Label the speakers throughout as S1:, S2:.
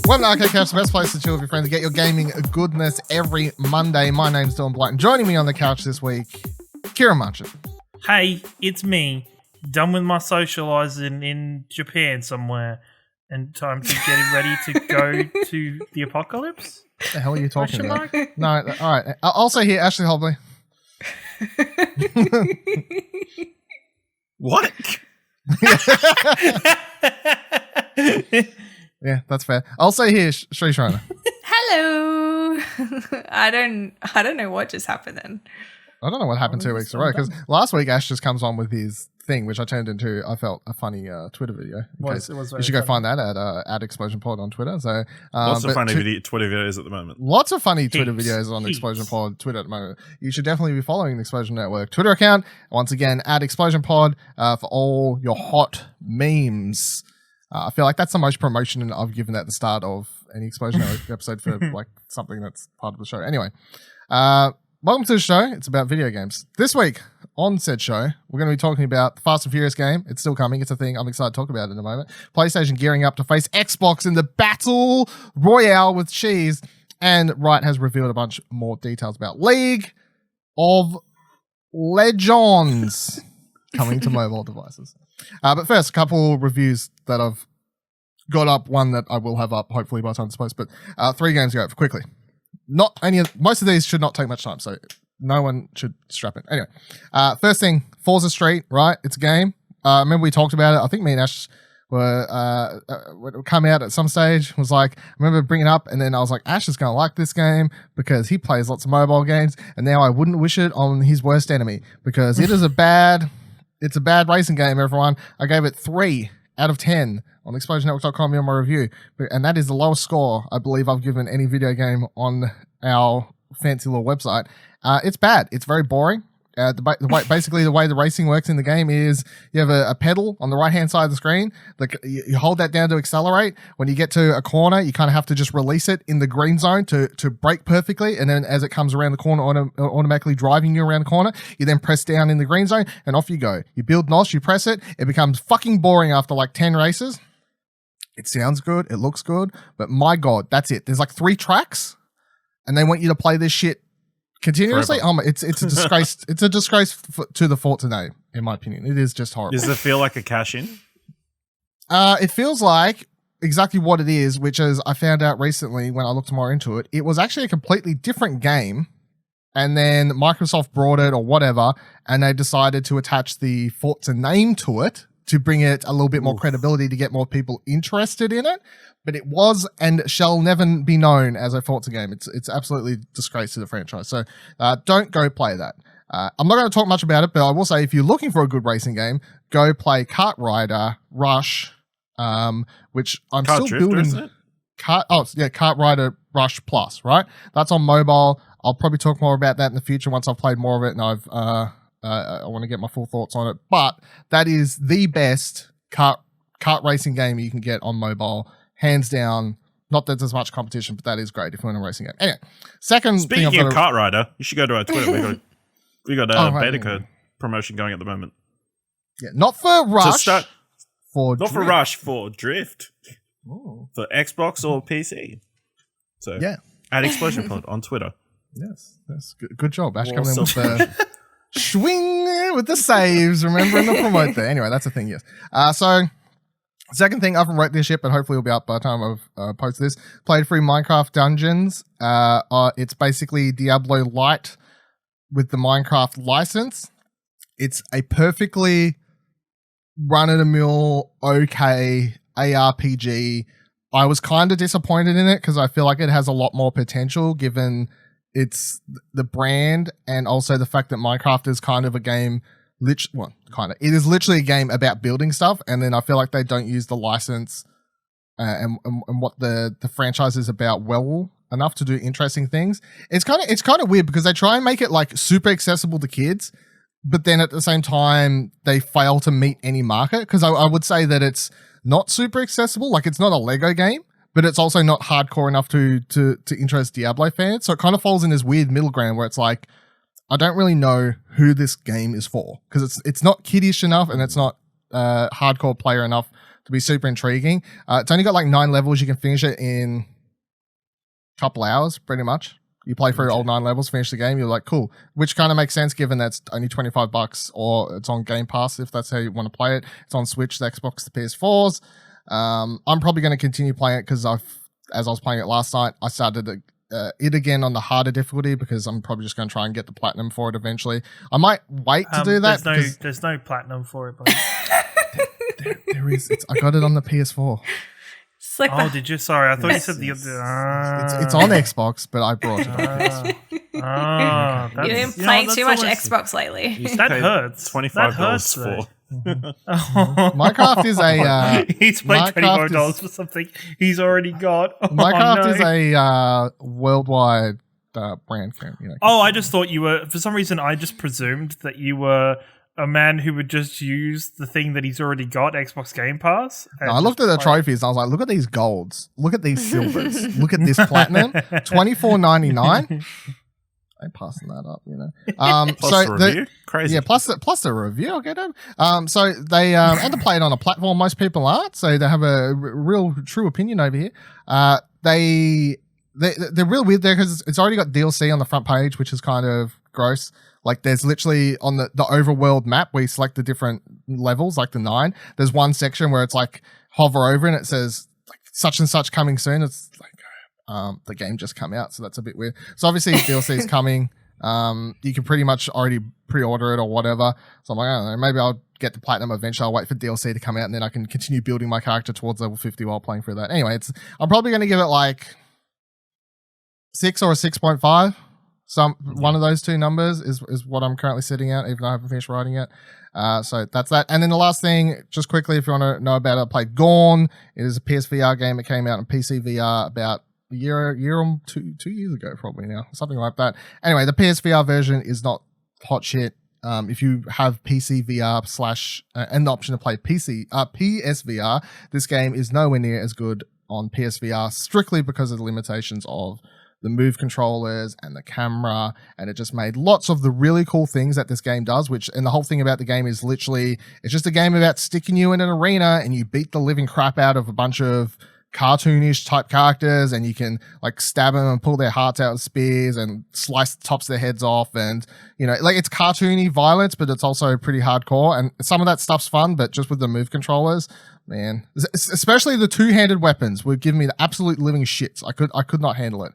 S1: Welcome to Arcade Couch, the best place to chill with your friends and get your gaming goodness every Monday. My name's Dylan Blight, and joining me on the couch this week, Ciaran Munchin.
S2: Hey, it's me. Done with my socialising in Japan somewhere, and time to get ready to go to the apocalypse.
S1: What the hell are you talking about? No, all right. Also here, Ashley Hobley.
S3: What?
S1: Yeah, that's fair. Also here, Cherie Shriner.
S4: Hello. I don't know what just happened then.
S1: I don't know what happened 2 weeks in a row, because last week Ash just comes on with his thing, which I turned into, I felt, a funny Twitter video.
S2: It was
S1: you should go find that at Explosion Pod on Twitter. So
S3: lots of funny Twitter videos at the moment.
S1: Lots of funny Twitter videos on the Explosion Pod Twitter at the moment. You should definitely be following the Explosion Network Twitter account. Once again, at Explosion Pod for all your hot memes. I feel like that's the most promotion I've given at the start of any Explosion Network episode for like something that's part of the show. Anyway, welcome to the show. It's about video games. This week on said show, we're going to be talking about the Fast and Furious game. It's still coming. It's a thing I'm excited to talk about in a moment. PlayStation gearing up to face Xbox in the Battle Royale with cheese. And Wright has revealed a bunch more details about League of Legends coming to mobile devices. But first, a couple reviews that I've got up. One that I will have up hopefully by the time it's posted. But 3 games to go quickly. Most of these should not take much time, so no one should strap in. Anyway, first thing, Forza Street, right? It's a game. Remember we talked about it. I think me and Ash were come out at some stage. Was like, I remember bringing it up, and then I was like, Ash is going to like this game because he plays lots of mobile games, and now I wouldn't wish it on his worst enemy because it is a bad racing game. Everyone, I gave it 3 out of 10 on explosionnetwork.com in my review, and that is the lowest score I believe I've given any video game on our fancy little website. It's bad. It's very boring. Basically, the way the racing works in the game is you have a pedal on the right-hand side of the screen. You hold that down to accelerate. When you get to a corner, you kind of have to just release it in the green zone to brake perfectly. And then as it comes around the corner, automatically driving you around the corner, you then press down in the green zone and off you go. You build NOS, you press it. It becomes fucking boring after like 10 races. It sounds good. It looks good. But my God, that's it. There's like 3 tracks and they want you to play this shit continuously. It's a disgrace. It's a disgrace to the Forza name, in my opinion. It is just horrible.
S3: Does it feel like a cash in?
S1: It feels like exactly what it is, which is I found out recently when I looked more into it. It was actually a completely different game, and then Microsoft brought it or whatever, and they decided to attach the Forza name to it to bring it a little bit more credibility to get more people interested in it. But it was and shall never be known as a Forza game. It's absolutely disgrace to the franchise. So don't go play that. I'm not going to talk much about it, but I will say if you're looking for a good racing game, go play Kart Rider Rush, which I'm
S3: Kart
S1: still
S3: Drifter,
S1: building.
S3: isn't it?
S1: Kart Rider Rush Plus, right? That's on mobile. I'll probably talk more about that in the future once I've played more of it and I want to get my full thoughts on it. But that is the best kart racing game you can get on mobile. Hands down. Not that there's much competition, but that is great if you want a racing game. Anyway,
S3: Speaking of Kart Rider, you should go to our Twitter. we got a beta code promotion going at the moment.
S1: Yeah, not for Rush. For
S3: Drift. Ooh. For Xbox or PC. So
S1: yeah,
S3: at Explosion Pod on Twitter.
S1: Yes, that's good job. Ash coming in with the swing with the saves. Remembering to promote there. Anyway, that's a thing. Yes. So. Second thing, I haven't wrote this yet, but hopefully it'll be up by the time I've posted this. Played through Minecraft Dungeons. It's basically Diablo Light with the Minecraft license. It's a perfectly run-of-the-mill, okay ARPG. I was kind of disappointed in it because I feel like it has a lot more potential given it's the brand and also the fact that Minecraft is kind of a game. It is literally a game about building stuff, and then I feel like they don't use the license and what the franchise is about well enough to do interesting things. It's kind of weird because they try and make it like super accessible to kids, but then at the same time they fail to meet any market because I would say that it's not super accessible. Like it's not a Lego game, but it's also not hardcore enough to interest Diablo fans. So it kind of falls in this weird middle ground where it's like, I don't really know who this game is for because it's not kiddish enough and it's not hardcore player enough to be super intriguing. It's only got like 9 levels. You can finish it in a couple hours, pretty much. You play through all 9 levels, finish the game. You're like, cool. Which kind of makes sense given that's only $25 or it's on Game Pass if that's how you want to play it. It's on Switch, the Xbox, the PS4s. I'm probably going to continue playing it because as I was playing it last night, I started it again on the harder difficulty because I'm probably just going to try and get the platinum for it eventually. I might wait to do that.
S2: There's no platinum for it, but
S1: there is. I got it on the PS4.
S4: It's like
S2: did you? Sorry, I thought you said the other.
S1: It's on Xbox, but I brought it on PS4.
S4: You've been playing too much Xbox lately.
S2: That hurts.
S3: $25 for.
S1: Minecraft is a.
S2: He's played $25 for something he's already got.
S1: Minecraft is a worldwide brand. You know.
S2: I just thought you were. For some reason, I just presumed that you were a man who would just use the thing that he's already got, Xbox Game Pass.
S1: No, I looked at the trophies and I was like, look at these golds. Look at these silvers. Look at this platinum. $24.99. I'm passing that up, you know.
S3: Plus so the review? Crazy.
S1: Yeah, plus the review, I'll get it. So they and to play it on a platform most people aren't, so they have a real true opinion over here. They're real weird there because it's already got DLC on the front page, which is kind of gross. Like there's literally on the overworld map where you select the different levels, like the 9, there's one section where it's like hover over and it says like such and such coming soon. It's like the game just come out, so that's a bit weird. So obviously DLC is coming. You can pretty much already pre-order it or whatever. So I'm like, I don't know, maybe I'll get the platinum eventually. I'll wait for DLC to come out and then I can continue building my character towards level 50 while playing through that. Anyway, I'm probably going to give it like 6 or a 6.5. One of those two numbers is what I'm currently sitting at, even though I haven't finished writing yet. So that's that. And then the last thing, just quickly, if you want to know about it, I played GORN. It is a PSVR game. It came out on PC VR about a year or 2 years ago, probably now, something like that. Anyway, the PSVR version is not hot shit. If you have PC VR and the option to play PSVR, this game is nowhere near as good on PSVR, strictly because of the limitations of the Move controllers and the camera, and it just made lots of the really cool things that this game does, and the whole thing about the game is literally, it's just a game about sticking you in an arena and you beat the living crap out of a bunch of cartoonish type characters, and you can like stab them and pull their hearts out with spears and slice the tops of their heads off, and you know, like it's cartoony violence, but it's also pretty hardcore, and some of that stuff's fun, but just with the Move controllers, man, especially the two-handed weapons would give me the absolute living shits. I could not handle it.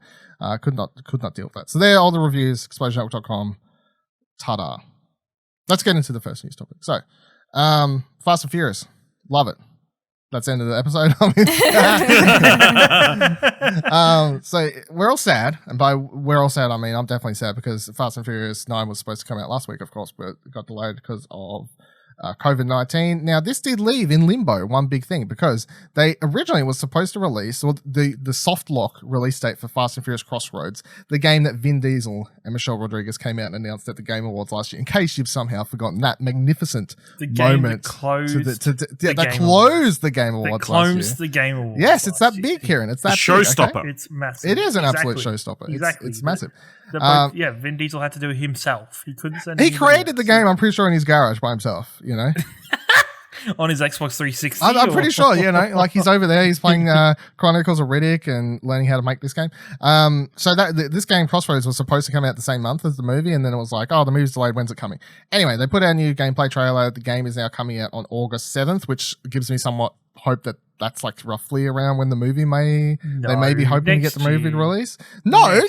S1: Could not deal with that. So there are all the reviews, explosionnetwork.com. Ta-da. Let's get into the first news topic. So, Fast and Furious. Love it. That's the end of the episode. So we're all sad. And by we're all sad, I mean I'm definitely sad because Fast and Furious 9 was supposed to come out last week, of course, but it got delayed because of COVID-19. Now, this did leave in limbo one big thing because they originally was supposed to release, or the soft lock release date for Fast and Furious Crossroads, the game that Vin Diesel and Michelle Rodriguez came out and announced at the Game Awards last year, in case you've somehow forgotten that magnificent moment.
S2: That closed
S1: the Game Awards
S2: closed the Game Awards.
S1: Yes, it's that big, Ciaran. It's that
S3: showstopper.
S1: Okay?
S2: It's massive.
S1: It is an absolute showstopper.
S2: Exactly.
S1: It's massive.
S2: Vin Diesel had to do it himself. He couldn't send.
S1: He created the game, I'm pretty sure, in his garage by himself, you know.
S2: On his Xbox 360.
S1: I'm pretty sure, you know, like he's over there, he's playing Chronicles of Riddick and learning how to make this game. So this game, Crossroads, was supposed to come out the same month as the movie, and then it was like, oh, the movie's delayed, when's it coming? Anyway, they put out a new gameplay trailer. The game is now coming out on August 7th, which gives me somewhat hope that that's like roughly around when the movie they may be hoping to get the movie release. No, way.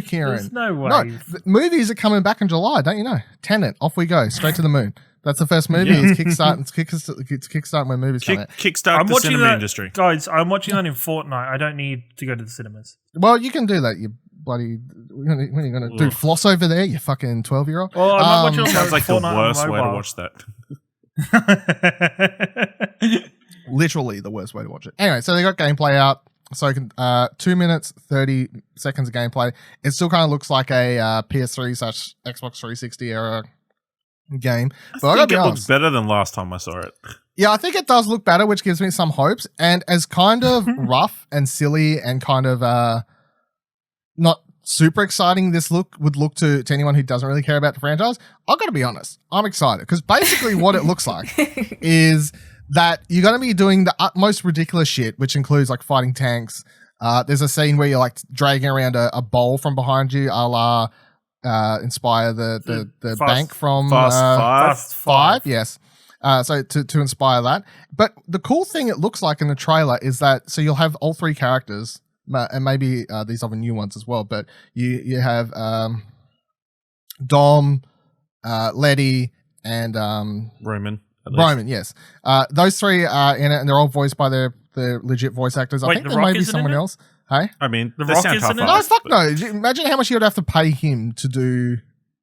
S1: Ciaran.
S2: There's no way.
S1: No, the movies are coming back in July, don't you know? Tenet, off we go, straight to the moon. That's the first movie. It's kickstarting when movies come out.
S3: Kickstart the cinema industry.
S2: Guys, I'm watching that in Fortnite. I don't need to go to the cinemas.
S1: Well, you can do that, you bloody... When are you going to do floss over there, you fucking 12-year-old?
S2: Well, I'm watching
S3: sounds like Fortnite the worst way to watch that.
S1: Literally the worst way to watch it. Anyway, so they got gameplay out. So 2 minutes, 30 seconds of gameplay. It still kind of looks like a PS3/Xbox 360 era game. But
S3: I think it looks better than last time I saw it.
S1: Yeah, I think it does look better, which gives me some hopes. And as kind of rough and silly and kind of not super exciting this would look to anyone who doesn't really care about the franchise, I've got to be honest, I'm excited because basically what it looks like is that you're going to be doing the utmost ridiculous shit, which includes like fighting tanks. There's a scene where you're like dragging around a bowl from behind you, a la Inspire the bank from
S3: Fast
S1: 5. Yes. So to inspire that. But the cool thing it looks like in the trailer is that, so you'll have all three characters, and maybe these other new ones as well, but you have Dom, Letty, and
S3: Roman.
S1: Roman, yes. Those three are in it, and they're all voiced by their legit voice actors. I
S2: Wait,
S1: think
S2: The
S1: there
S2: Rock
S1: may be
S2: isn't in
S1: someone
S2: it?
S1: else. Hey?
S3: I mean,
S2: The
S3: they
S2: Rock
S3: sound
S2: isn't
S3: half
S2: in it?
S1: No,
S3: assed,
S1: fuck
S3: but-
S1: no. Imagine how much you'd have to pay him to do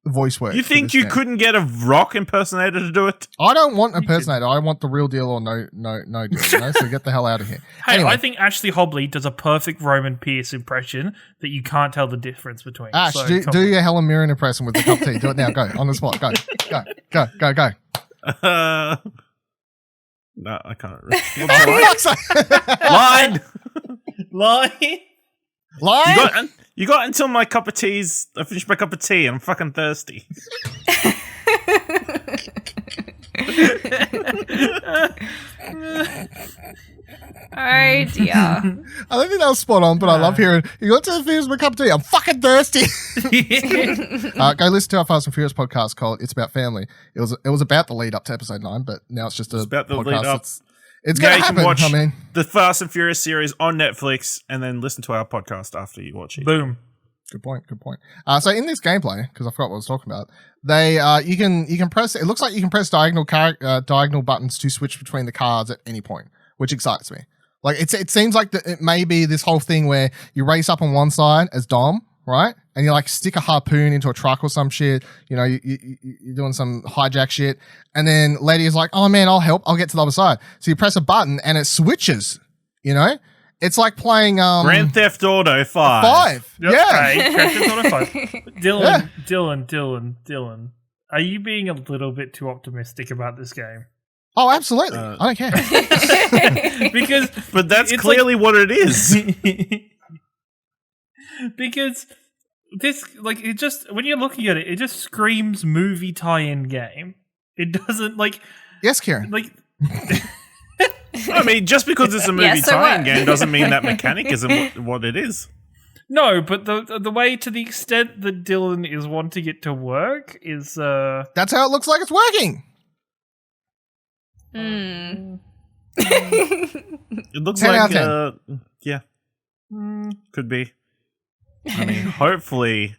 S1: voice work.
S3: You
S1: for
S3: think
S1: this
S3: you
S1: game.
S3: couldn't get a Rock impersonator to do it?
S1: I don't want an impersonator. I want the real deal or no deal. You know? So get the hell out of here.
S2: Hey,
S1: Anyway.
S2: I think Ashley Hobley does a perfect Roman Pierce impression that you can't tell the difference between.
S1: Ash,
S2: So,
S1: do
S2: come on.
S1: your Helen Mirren impression with the cup of tea. Do it now. Go. On the spot. Go. Go.
S3: No, I can't.
S1: Oh, fuck's sake.
S3: Line.
S2: Lie.
S1: Line?
S3: You got until my cup of tea's. I finished my cup of tea and I'm fucking thirsty.
S4: Oh dear.
S1: I don't think that was spot on, but I love hearing, you got to finish my cup of tea. I'm fucking thirsty. Go listen to our Fast and Furious podcast called It's About Family. It was about the lead up to episode 9, but now it's just a
S3: about the
S1: podcast.
S3: lead up.
S1: It's
S3: Now
S1: going
S3: you
S1: to
S3: can
S1: happen.
S3: watch
S1: I mean,
S3: the Fast and Furious series on Netflix and then listen to our podcast after you watch it.
S2: Boom.
S1: good point. So in this gameplay, because I forgot what I was talking about, they you can press. It looks like you can press diagonal buttons to switch between the cars at any point, which excites me. Like it seems like it may be this whole thing where you race up on one side as Dom, right, and you like stick a harpoon into a truck or some shit. You know, you're doing some hijack shit, and then Letty is like, "Oh man, I'll help. I'll get to the other side." So you press a button and it switches. You know, it's like playing
S3: Grand Theft Auto 5.
S1: 5.
S2: Yep,
S1: Yeah.
S2: okay, Grand Theft Auto 5.
S1: Yeah.
S2: Dylan. Are you being a little bit too optimistic about this game?
S1: Oh, absolutely. I don't care.
S2: Because
S3: But that's
S2: it's
S3: clearly what it is.
S2: because this, like, it just, when you're looking at it, it just screams movie tie-in game. It doesn't, like,
S1: Yes, Kieran.
S3: I mean, just because it's a movie
S4: Yeah, so
S3: tie-in
S4: what?
S3: game doesn't mean that mechanic isn't what it is.
S2: no, but the way, to the extent that Dylan is wanting it to work is,
S1: That's how it looks like it's working.
S3: It looks
S1: 10
S3: like,
S1: out of
S3: yeah, could be. I mean, hopefully,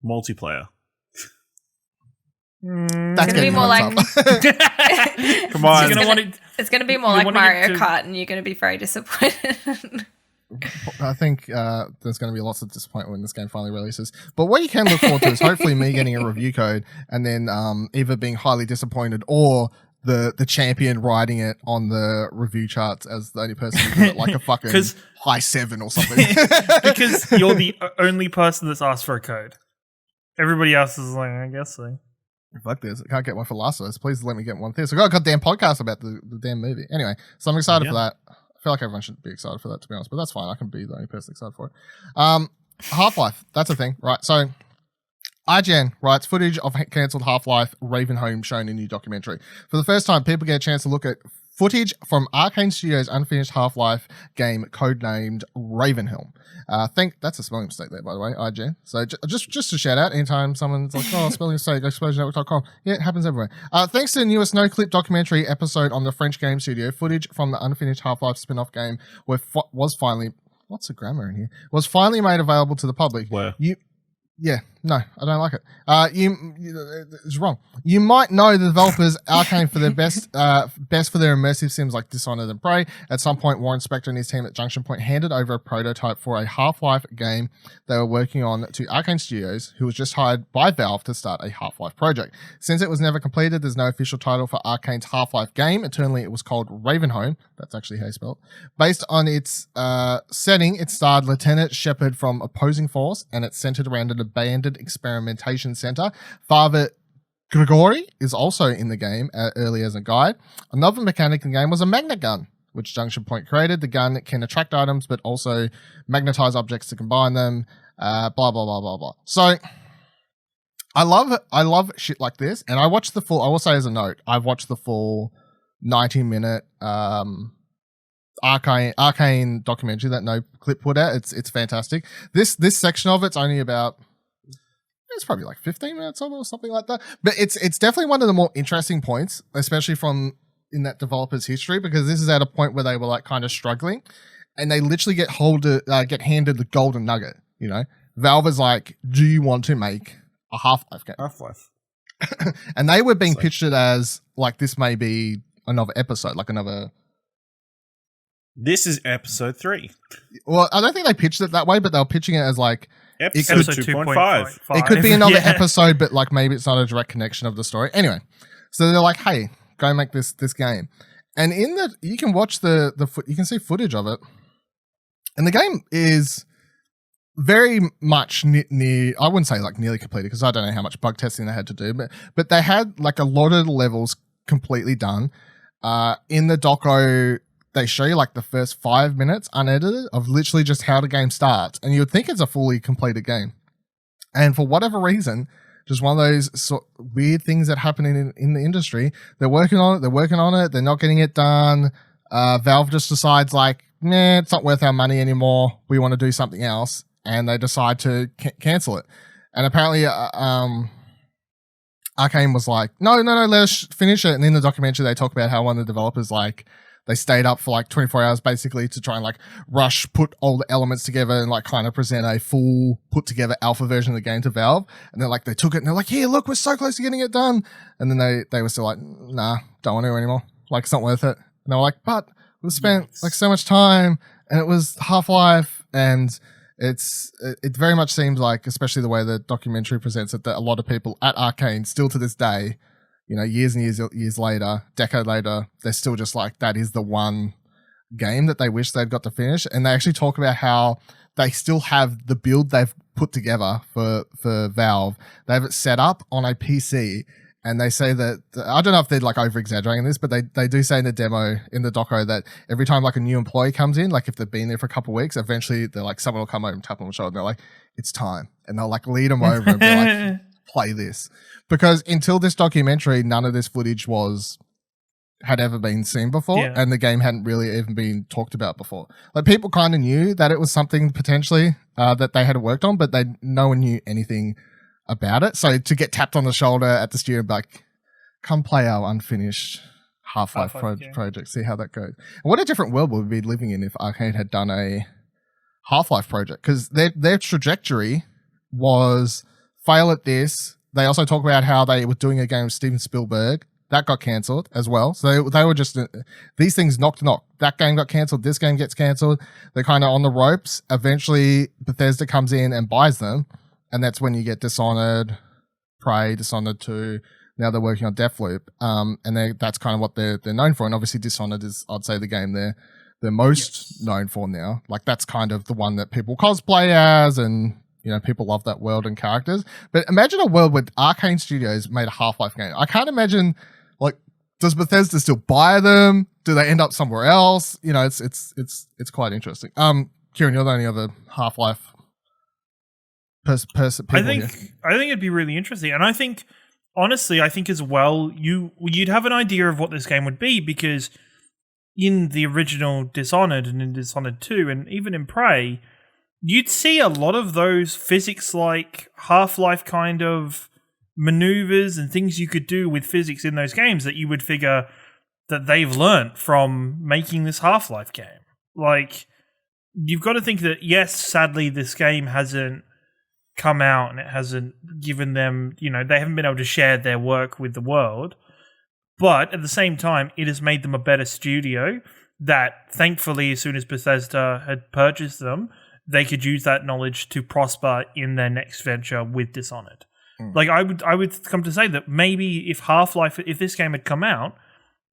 S3: multiplayer.
S1: That's
S4: It's gonna be
S1: getting
S4: more
S1: my
S4: like
S1: hopes up.
S3: Come on.
S2: You're gonna want it,
S4: it's gonna be more
S2: You're
S4: like
S2: wanting it
S4: Mario
S2: to-
S4: Kart, and you're gonna be very disappointed.
S1: I think there's going to be lots of disappointment when this game finally releases. But what you can look forward to is hopefully me getting a review code and then either being highly disappointed or the champion riding it on the review charts as the only person who did it like a fucking
S2: 'Cause-
S1: high 7 or something.
S2: because you're the only person that's asked for a code. Everybody else is like, I guess so.
S1: Fuck this. I can't get one for Last of Us. Please let me get one. So I got a goddamn podcast about the damn movie. Anyway, so I'm excited for that. I feel like everyone should be excited for that, to be honest, but that's fine. I can be the only person excited for it. Half-Life, that's a thing, right? So IGN writes footage of cancelled Half-Life Ravenholm shown in new documentary. For the first time, people get a chance to look at footage from Arkane Studios' unfinished Half-Life game codenamed Ravenholm. That's a spelling mistake there, by the way, IGN. So just a shout out anytime someone's like, oh, spelling mistake, explosionnetwork.com. Yeah, it happens everywhere. Thanks to the newest no-clip documentary episode on the French game studio, footage from the unfinished Half-Life spin-off game was finally made available to the public.
S3: Where?
S1: Yeah, no, I don't like it. It's wrong. You might know the developers Arkane for their best for their immersive sims like Dishonored and Prey. At some point, Warren Spector and his team at Junction Point handed over a prototype for a Half-Life game they were working on to Arkane Studios, who was just hired by Valve to start a Half-Life project. Since it was never completed, there's no official title for Arkane's Half-Life game. Internally, it was called Ravenholm. That's actually how you spell it. Based on its setting, it starred Lieutenant Shepard from Opposing Force, and it's centered around an abandoned experimentation center. Father Grigori is also in the game early as a guide. Another mechanic in the game was a magnet gun. which junction point created. The gun can attract items, but also magnetize objects to combine them. Blah blah blah blah blah. So I love shit like this, and I watched the full. I will say as a note, I've watched the full 90-minute Arkane documentary that No Clip put out. It's fantastic. This section of it's only about. It's probably like 15 minutes of it or something like that. But it's definitely one of the more interesting points, especially from in that developer's history, because this is at a point where they were like kind of struggling, and they literally get handed the golden nugget. You know, Valve is like, "Do you want to make a Half-Life game?"
S3: Half-Life.
S1: And they were being pitched it as like this may be another episode, like another.
S3: This is episode 3.
S1: Well, I don't think they pitched it that way, but they were pitching it as like.
S3: Episode 2.5.
S1: It could be another episode, but like maybe it's not a direct connection of the story. Anyway, so they're like, "Hey, go make this game," and you can watch you can see footage of it, and the game is very much near. I wouldn't say like nearly completed because I don't know how much bug testing they had to do, but they had like a lot of the levels completely done. In the doco, they show you like the first 5 minutes unedited of literally just how the game starts, and you would think it's a fully completed game. And for whatever reason, just one of those weird things that happen in the industry, they're working on it, they're not getting it done. Valve just decides like, nah, it's not worth our money anymore. We want to do something else, and they decide to cancel it. And apparently, Arkane was like, no, let us finish it. And in the documentary, they talk about how one of the developers like. They stayed up for like 24 hours basically to try and like put all the elements together and like kind of present a full put together alpha version of the game to Valve. And then like they took it and they're like, "Here, look, we're so close to getting it done." And then they were still like, "Nah, don't want to anymore. Like it's not worth it." And they were like, "But we spent like so much time and it was Half-Life." And it very much seems like, especially the way the documentary presents it, that a lot of people at Arkane still to this day, you know, years and years later, decade later, they're still just like, that is the one game that they wish they'd got to finish. And they actually talk about how they still have the build they've put together for Valve. They have it set up on a PC, and they say that, I don't know if they're like over exaggerating this, but they do say in the demo, in the doco, that every time like a new employee comes in, like if they've been there for a couple of weeks, eventually they're like, someone will come over and tap them on the shoulder and they're like, "It's time." And they'll like lead them over and be like, "Play this." Because until this documentary, none of this footage had ever been seen before, and the game hadn't really even been talked about before. Like people kind of knew that it was something potentially that they had worked on, but no one knew anything about it. So to get tapped on the shoulder at the studio, like, "Come play our unfinished Half-Life project, see how that goes." And what a different world would we be living in if Arkane had done a Half-Life project, because their trajectory was fail at this. They also talk about how they were doing a game with Steven Spielberg. That got cancelled as well. So they were just, these things knock to knock. That game got cancelled. This game gets cancelled. They're kind of on the ropes. Eventually, Bethesda comes in and buys them. And that's when you get Dishonored, Prey, Dishonored 2. Now they're working on Deathloop. And that's kind of what they're known for. And obviously Dishonored is, I'd say, the game they're most known for now. Like that's kind of the one that people cosplay as, and you know, people love that world and characters. But imagine a world where Arkane Studios made a Half-Life game. I can't imagine, like, does Bethesda still buy them? Do they end up somewhere else? You know, it's quite interesting. Ciaran, you're the only other Half-Life person.
S2: I think it'd be really interesting, and I think, honestly, as well, you'd have an idea of what this game would be, because in the original Dishonored and in Dishonored 2 and even in Prey, you'd see a lot of those physics-like Half-Life kind of maneuvers and things you could do with physics in those games that you would figure that they've learnt from making this Half-Life game. Like, you've got to think that, yes, sadly, this game hasn't come out and it hasn't given them, you know, they haven't been able to share their work with the world. But at the same time, it has made them a better studio that, thankfully, as soon as Bethesda had purchased them, they could use that knowledge to prosper in their next venture with Dishonored. Like, I would come to say that maybe if this game had come out,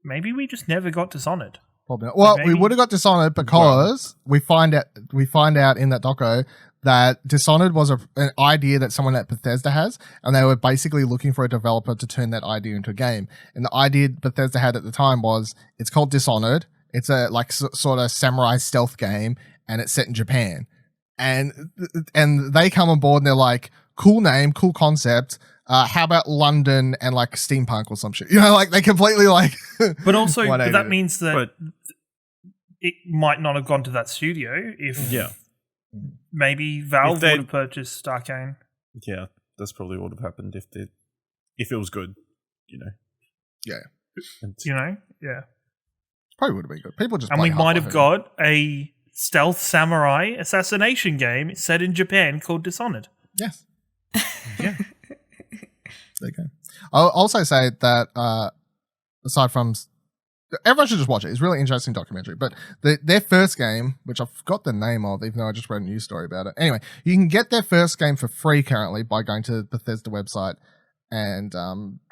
S2: maybe we just never got Dishonored.
S1: Well, we would have got Dishonored because we find out in that doco that Dishonored was an idea that someone at Bethesda has, and they were basically looking for a developer to turn that idea into a game. And the idea Bethesda had at the time was, it's called Dishonored. It's a like sort of samurai stealth game, and it's set in Japan. And they come on board and they're like, cool name, cool concept. How about London and like steampunk or some shit? You know, like they completely like.
S2: But also, but that means that it might not have gone to that studio if maybe Valve would have purchased Arkane.
S3: Yeah, that's probably what would have happened if it was good, you know.
S1: Yeah.
S2: Yeah.
S1: Probably would have been good. People just
S2: and we might have got a stealth samurai assassination game set in Japan called Dishonored.
S1: Yes.
S2: Yeah.
S1: There you go. I'll also say that aside from everyone should just watch it. It's a really interesting documentary. But their first game, which I forgot the name of, even though I just read a news story about it. Anyway, you can get their first game for free currently by going to the Bethesda website and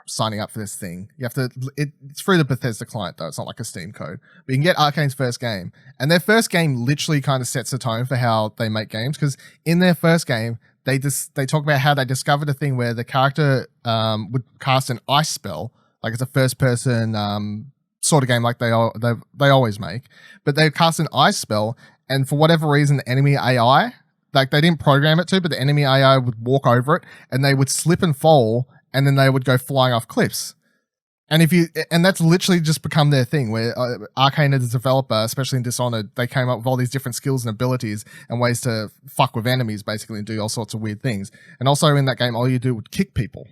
S1: signing up for this thing. You have to. It's through the Bethesda client though. It's not like a Steam code. But you can get Arkane's first game, and their first game literally kind of sets the tone for how they make games. Because in their first game, they talk about how they discovered a thing where the character would cast an ice spell, like it's a first person sort of game like they always make, but they cast an ice spell, and for whatever reason, the enemy AI, like they didn't program it to, but the enemy AI would walk over it, and they would slip and fall, and then they would go flying off cliffs. And that's literally just become their thing, where Arkane as a developer, especially in Dishonored, they came up with all these different skills and abilities and ways to fuck with enemies, basically, and do all sorts of weird things. And also in that game, all you do would kick people.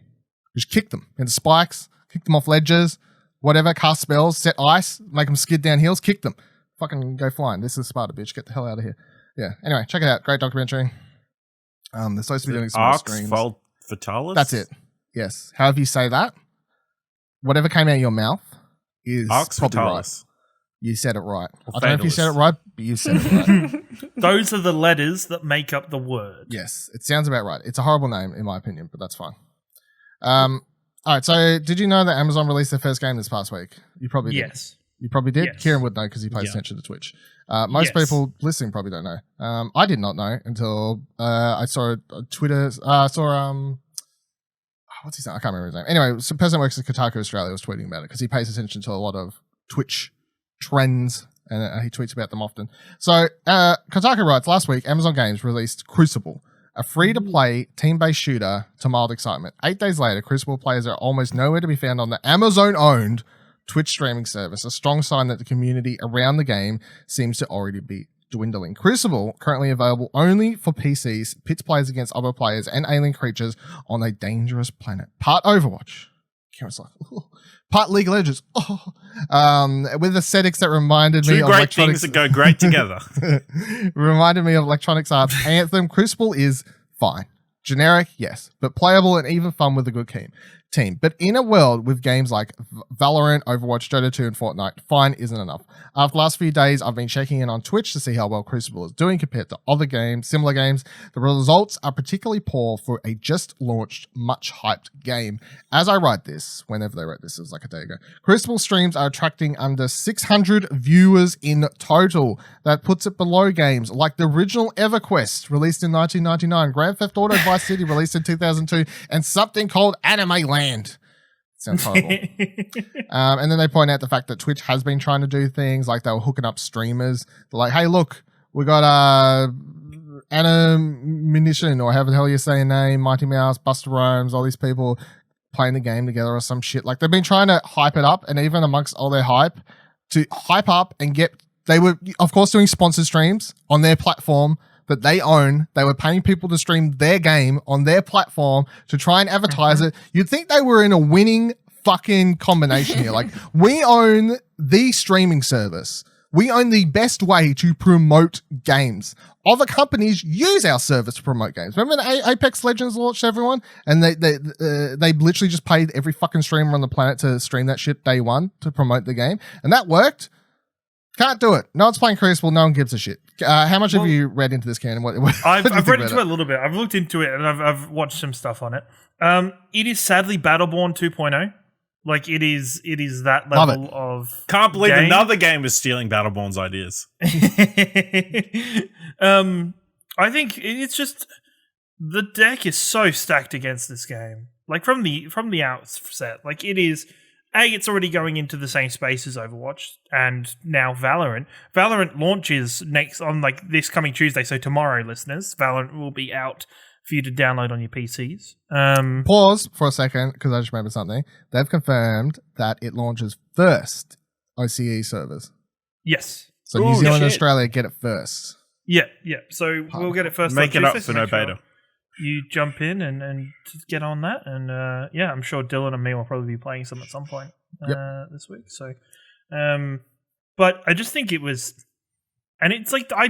S1: Just kick them into spikes, kick them off ledges, whatever, cast spells, set ice, make them skid down hills, kick them. Fucking go flying. This is Sparta, bitch. Get the hell out of here. Yeah. Anyway, check it out. Great documentary. They're supposed to be doing some more streams.
S3: Fatalis?
S1: That's it. Yes. However you say that, whatever came out of your mouth is probably right. You said it right. I don't know if you said it right, but you said it right.
S2: Those are the letters that make up the word.
S1: Yes. It sounds about right. It's a horrible name, in my opinion, but that's fine. All right, so did you know that Amazon released their first game this past week? You probably did.
S2: Yes.
S1: You probably did?
S2: Yes.
S1: Kieran would know because he pays attention to Twitch. Most people listening probably don't know. I did not know until I saw Twitter. What's his name? I can't remember his name. Anyway, some person who works at Kotaku Australia was tweeting about it because he pays attention to a lot of Twitch trends and he tweets about them often. So Kotaku writes, last week, Amazon Games released Crucible, a free-to-play, team-based shooter to mild excitement. 8 days later, Crucible players are almost nowhere to be found on the Amazon-owned Twitch streaming service, a strong sign that the community around the game seems to already be dwindling. Crucible, currently available only for PCs, pits players against other players and alien creatures on a dangerous planet. Part Overwatch. Karen's like, part League of Legends. With aesthetics that reminded me of
S3: great things that go great together.
S1: Reminded me of Electronic Arts Anthem. Crucible is fine. Generic, yes, but playable and even fun with a good team. But in a world with games like Valorant, Overwatch, Dota 2, and Fortnite, fine isn't enough. After the last few days, I've been checking in on Twitch to see how well Crucible is doing compared to other games, similar games. The results are particularly poor for a just-launched, much-hyped game. As I write this, whenever they wrote this, it was like a day ago, Crucible streams are attracting under 600 viewers in total. That puts it below games like the original EverQuest, released in 1999, Grand Theft Auto Vice City, released in 2002, and something called Anime Land. Sounds horrible. And then they point out the fact that Twitch has been trying to do things like they were hooking up streamers. They're like, hey, look, we got Animation, or however the hell you say your name, Mighty Mouse, Buster Rhymes, all these people playing the game together or some shit. Like they've been trying to hype it up, and even amongst all their hype, to hype up and get, they were, of course, doing sponsored streams on their platform that they own. They were paying people to stream their game on their platform to try and advertise it. You'd think they were in a winning fucking combination here. Like, we own the streaming service. We own the best way to promote games. Other companies use our service to promote games. Remember when Apex Legends launched, everyone? And they literally just paid every fucking streamer on the planet to stream that shit day one to promote the game. And that worked. Can't do it. No one's playing Crucible. No one gives a shit. How much have you read into this, Ken?
S2: I've read into it a little bit. I've looked into it and I've watched some stuff on it. It is sadly Battleborn 2.0. Like it is that level of
S3: Can't believe
S2: game.
S3: Another game is stealing Battleborn's ideas.
S2: I think it's just the deck is so stacked against this game. Like from the outset, like it is it's already going into the same space as Overwatch and now Valorant. Valorant launches next on like this coming Tuesday, so tomorrow, listeners. Valorant will be out for you to download on your PCs.
S1: Pause for a second because I just remembered something. They've confirmed that it launches first OCE servers.
S2: Yes.
S1: So New Zealand and Australia get it first.
S2: Yeah. So we'll get it first.
S3: Make it
S2: Tuesday,
S3: up for no beta.
S2: You jump in and get on that, and I'm sure Dylan and me will probably be playing some at some point this week. So, but I just think it was, and it's like I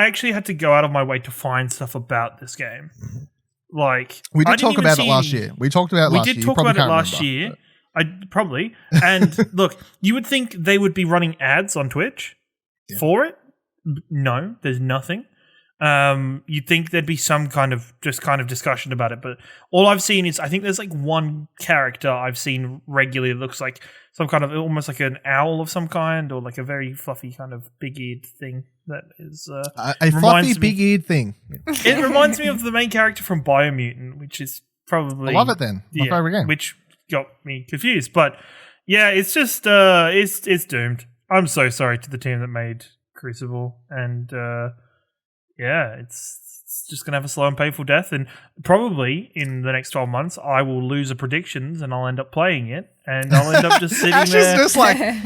S2: actually had to go out of my way to find stuff about this game. Like
S1: we did talk about it last year. We talked about it last year.
S2: We did talk about it last year. I probably and look, you would think they would be running ads on Twitch for it. No, there's nothing. You'd think there'd be some kind of discussion about it, but all I've seen is I think there's like one character I've seen regularly that looks like some kind of almost like an owl of some kind, or like a very fluffy kind of big-eared thing that is
S1: a fluffy big-eared thing.
S2: It reminds me of the main character from Biomutant, which is probably
S1: I love it. Then my favorite game,
S2: which got me confused, but yeah, it's just it's doomed. I'm so sorry to the team that made Crucible, and it's just going to have a slow and painful death. And probably in the next 12 months, I will lose a predictions and I'll end up playing it. And I'll end up just sitting there.
S1: Just like
S3: took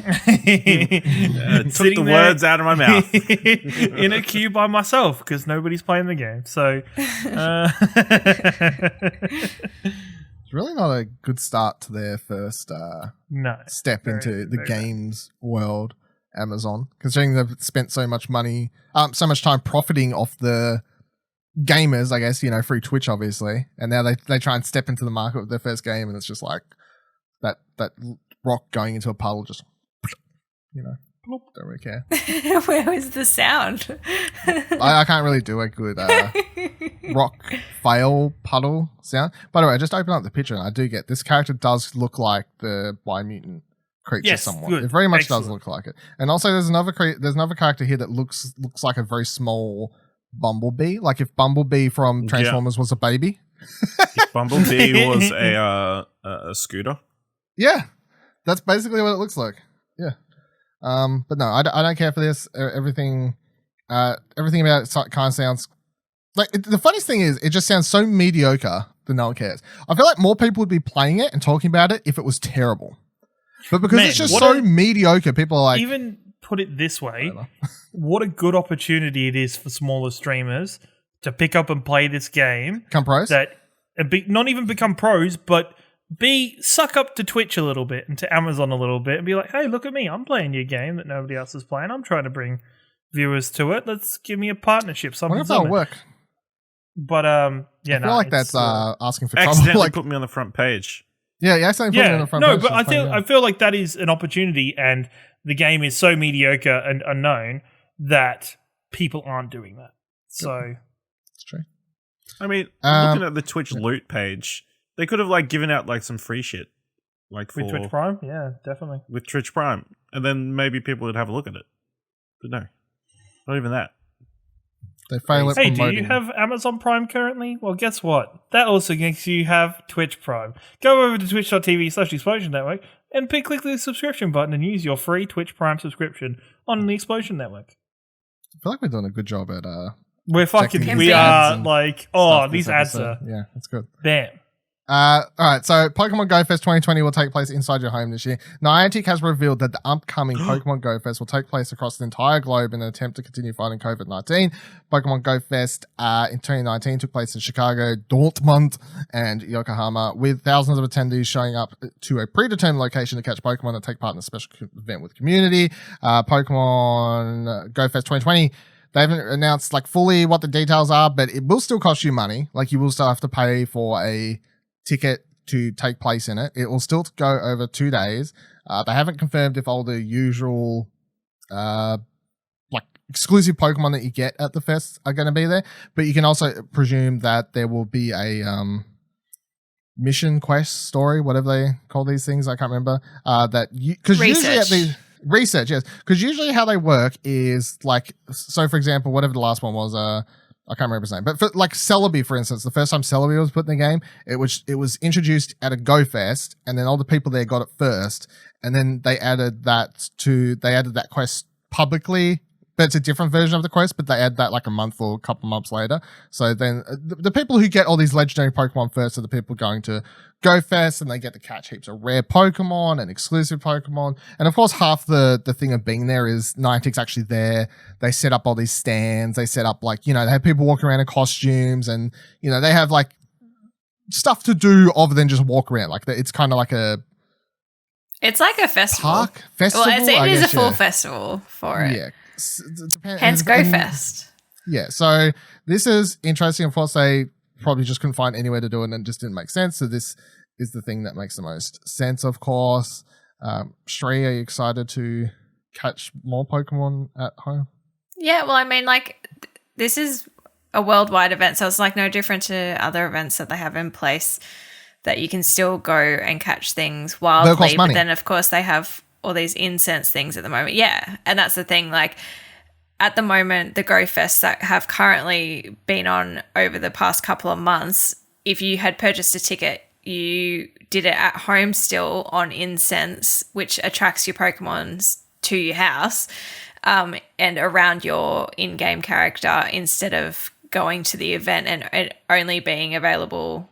S3: the words out of my mouth.
S2: In a queue by myself because nobody's playing the game. So
S1: it's really not a good start to their first step into the games world. Amazon, considering they've spent so much money, so much time profiting off the gamers, I guess, through Twitch, obviously, and now they try and step into the market with their first game, and it's just like that rock going into a puddle, just don't really care.
S4: Where was the sound?
S1: I can't really do a good rock fail puddle sound. By the way, I just opened up the picture, and I do get this character does look like the Biomutant creature somewhat.
S2: Good.
S1: It very much
S2: Excellent.
S1: does look like it. And also there's another character here that looks like a very small Bumblebee. Like if Bumblebee from Transformers was a baby.
S3: If Bumblebee was a scooter.
S1: Yeah. That's basically what it looks like. Yeah. But no, I don't care for this. Everything about it kind of sounds like the funniest thing is it just sounds so mediocre that no one cares. I feel like more people would be playing it and talking about it if it was terrible. But because it's just so mediocre, people are like...
S2: Even put it this way, what a good opportunity it is for smaller streamers to pick up and play this game.
S1: Become pros?
S2: Not even become pros, but suck up to Twitch a little bit and to Amazon a little bit and be like, hey, look at me. I'm playing your game that nobody else is playing. I'm trying to bring viewers to it. Let's give me a partnership.
S1: I wonder if that'll work.
S2: But, I
S1: feel like that's asking for trouble.
S3: Accidentally put me on the front page.
S1: Yeah, accidentally put me on the front page.
S2: No, but I feel like that is an opportunity, and the game is so mediocre and unknown that people aren't doing that. So
S1: it's true.
S3: I mean, looking at the Twitch loot page, they could have given out some free shit, with
S2: Twitch Prime. Yeah, definitely
S3: with Twitch Prime, and then maybe people would have a look at it. But no, not even that.
S1: They fail at promoting.
S2: Hey, do you have Amazon Prime currently? Well, guess what? That also makes you have Twitch Prime. Go over to twitch.tv/Explosion Network and click the subscription button and use your free Twitch Prime subscription on the Explosion Network.
S1: I feel like we're doing a good job at
S2: these ads are...
S1: Yeah, that's good.
S2: Bam.
S1: All right, so Pokemon Go Fest 2020 will take place inside your home this year. Niantic has revealed that the upcoming Pokemon Go Fest will take place across the entire globe in an attempt to continue fighting COVID-19. Pokemon Go Fest in 2019 took place in Chicago, Dortmund, and Yokohama, with thousands of attendees showing up to a predetermined location to catch Pokemon and take part in a special event with community. Pokemon Go Fest 2020, they haven't announced fully what the details are, but it will still cost you money. You will still have to pay for a ticket to take place in it. It will still go over 2 days. They haven't confirmed if all the usual exclusive Pokemon that you get at the fest are going to be there, but you can also presume that there will be a mission quest story, whatever they call these things. I can't remember. Because usually at these research, yes, because usually how they work is so for example, whatever the last one was, I can't remember his name, but for like Celebi, for instance, the first time Celebi was put in the game, it was introduced at a Go Fest, and then all the people there got it first, and then they added that quest publicly, but it's a different version of the quest, but they add that like a month or a couple months later. So then the people who get all these legendary Pokemon first are the people going to Go Fest, and they get to catch heaps of rare Pokemon and exclusive Pokemon. And of course, half the thing of being there is Niantic's actually there. They set up all these stands. They set up like, you know, they have people walking around in costumes, and, you know, they have like stuff to do other than just walk around. Like it's kind of like
S4: it's like a festival.
S1: Park festival.
S4: Well, it is a full festival for it.
S1: Yeah.
S4: Hence Go Fest.
S1: Yeah, so this is interesting. Of course, they probably just couldn't find anywhere to do it, and it just didn't make sense. So this is the thing that makes the most sense, of course. Cherie, are you excited to catch more Pokemon at home?
S4: Yeah, well, I mean, like, this is a worldwide event, so it's like no different to other events that they have in place, that you can still go and catch things wildly. But then, of course, they have all these incense things at the moment. Yeah, and that's the thing, like, at the moment, the Go Fests that have currently been on over the past couple of months, if you had purchased a ticket, you did it at home still on incense, which attracts your Pokemons to your house and around your in-game character, instead of going to the event and it only being available,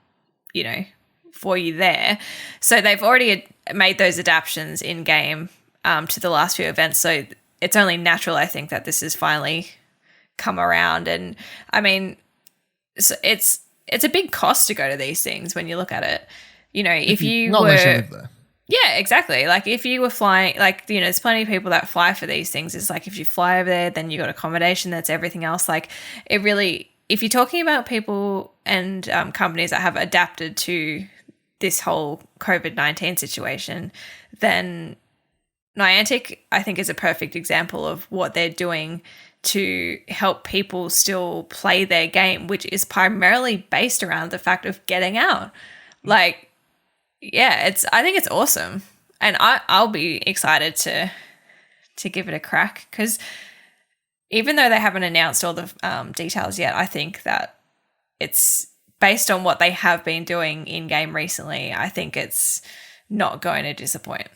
S4: you know, for you there. So they've already made those adaptations in-game to the last few events. So it's only natural, I think, that this has finally come around. And I mean, so it's a big cost to go to these things when you look at it. You know, if you
S1: not
S4: were,
S1: live there.
S4: Yeah, exactly. Like if you were flying, like, you know, there's plenty of people that fly for these things. It's like if you fly over there, then you got accommodation. That's everything else. Like it really, if you're talking about people and companies that have adapted to this whole COVID-19 situation, then Niantic, I think, is a perfect example of what they're doing to help people still play their game, which is primarily based around the fact of getting out. Like, yeah, I think it's awesome. And I'll be excited to give it a crack, because even though they haven't announced all the details yet, I think that it's based on what they have been doing in-game recently. I think it's not going to disappoint.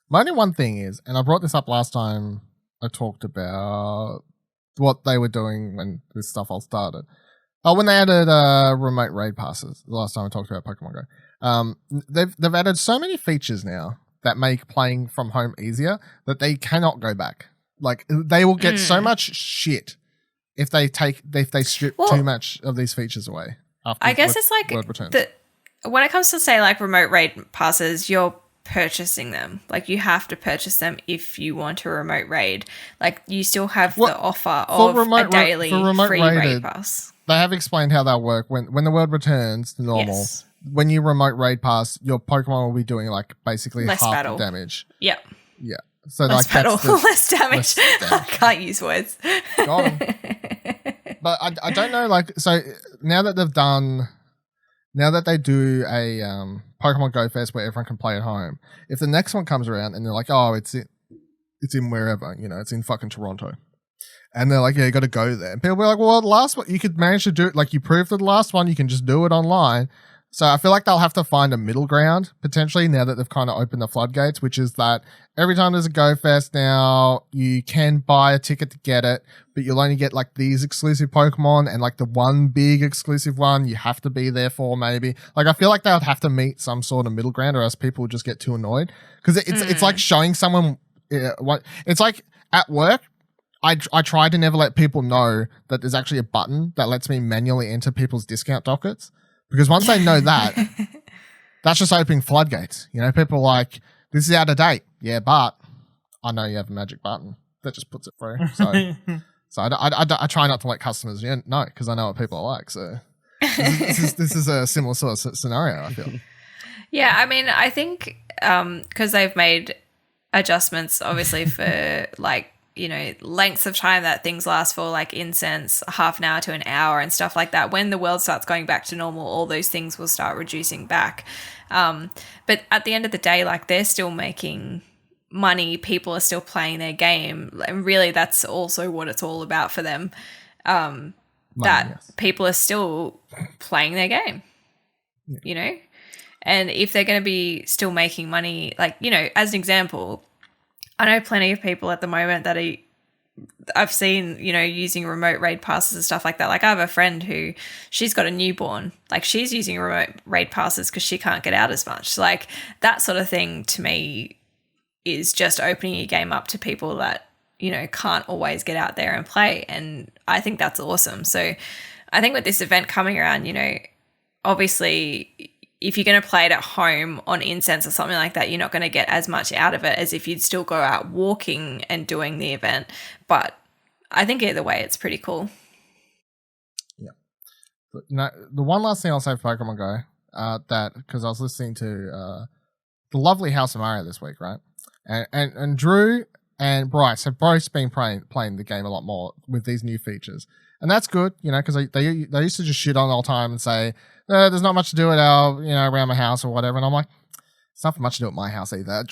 S1: My only one thing is, and I brought this up last time I talked about what they were doing when this stuff all started. When they added remote raid passes, the last time I talked about Pokemon Go. They've added so many features now that make playing from home easier that they cannot go back. Like, they will get so much shit if they strip too much of these features away. After
S4: I guess it's like when it comes to, say, like remote raid passes, you're purchasing them. Like, you have to purchase them if you want a remote raid. Like, you still have the offer of a daily free raid pass.
S1: They have explained how that'll work. When the world returns to normal, when you remote raid pass, your Pokemon will be doing like basically half the damage.
S4: Yep.
S1: Yeah. So
S4: less
S1: like
S4: battle,
S1: that's
S4: less damage. I can't use words.
S1: Got 'em. But I don't know, like, so now that they do a Pokemon Go Fest where everyone can play at home, if the next one comes around and they're like, oh, it's in wherever, you know, it's in fucking Toronto, and they're like, yeah, you got to go there, and people be like, well, the last one you could manage to do it, like you proved for the last one, you can just do it online. So I feel like they'll have to find a middle ground potentially now that they've kind of opened the floodgates, which is that every time there's a Go Fest now, you can buy a ticket to get it, but you'll only get like these exclusive Pokemon, and like the one big exclusive one you have to be there for maybe. Like, I feel like they would have to meet some sort of middle ground, or else people would just get too annoyed, because it's like showing someone what it's like at work. I try to never let people know that there's actually a button that lets me manually enter people's discount dockets. Because once they know that, that's just opening floodgates. You know, people are like, this is out of date. Yeah, but I know you have a magic button that just puts it through. So I try not to let customers know, because I know what people are like. So this is a similar sort of scenario, I feel.
S4: Yeah, I mean, I think because they've made adjustments, obviously, for like, you know, lengths of time that things last for, like incense, half an hour to an hour and stuff like that. When the world starts going back to normal, all those things will start reducing back. But at the end of the day, like, they're still making money. People are still playing their game. And really, that's also what it's all about for them. people are still playing their game, you know? And if they're going to be still making money, like, you know, as an example, I know plenty of people at the moment that I've seen, you know, using remote raid passes and stuff like that. Like I have a friend who she's got a newborn, like she's using remote raid passes because she can't get out as much. Like that sort of thing to me is just opening your game up to people that, you know, can't always get out there and play. And I think that's awesome. So I think with this event coming around, you know, obviously if you're going to play it at home on Incense or something like that, you're not going to get as much out of it as if you'd still go out walking and doing the event. But I think either way, it's pretty cool.
S1: Yeah. Now, the one last thing I'll say for Pokemon Go, that because I was listening to the lovely House of Mario this week, right? And Drew and Bryce have both been playing the game a lot more with these new features. And that's good, you know, because they used to just shit on all the time and say, there's not much to do at our, you know, around my house or whatever. And I'm like, it's not much to do at my house either.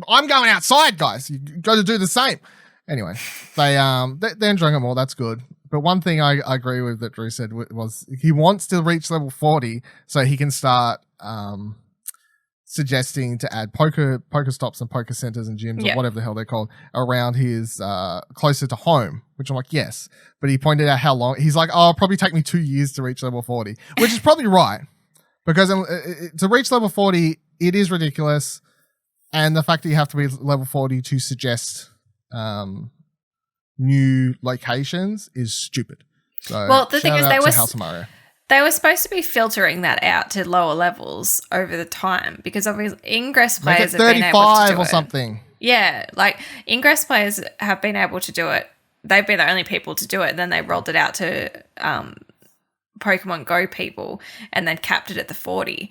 S1: I'm going outside, guys. You got to do the same. Anyway, they're enjoying it more. That's good. But one thing I agree with that Drew said was he wants to reach level 40 so he can start suggesting to add poker stops and poker centers and gyms or whatever the hell they're called around his closer to home, which I'm like, yes. But he pointed out how long. He's like, oh, it'll probably take me 2 years to reach level 40, which is probably right. Because to reach level 40, it is ridiculous. And the fact that you have to be level 40 to suggest new locations is stupid. So, well, the thing is,
S4: they were supposed to be filtering that out to lower levels over the time because obviously Ingress players have been able to do it. Or something. Yeah, like Ingress players have been able to do it. They've been the only people to do it. And then they rolled it out to Pokemon Go people and then capped it at the 40.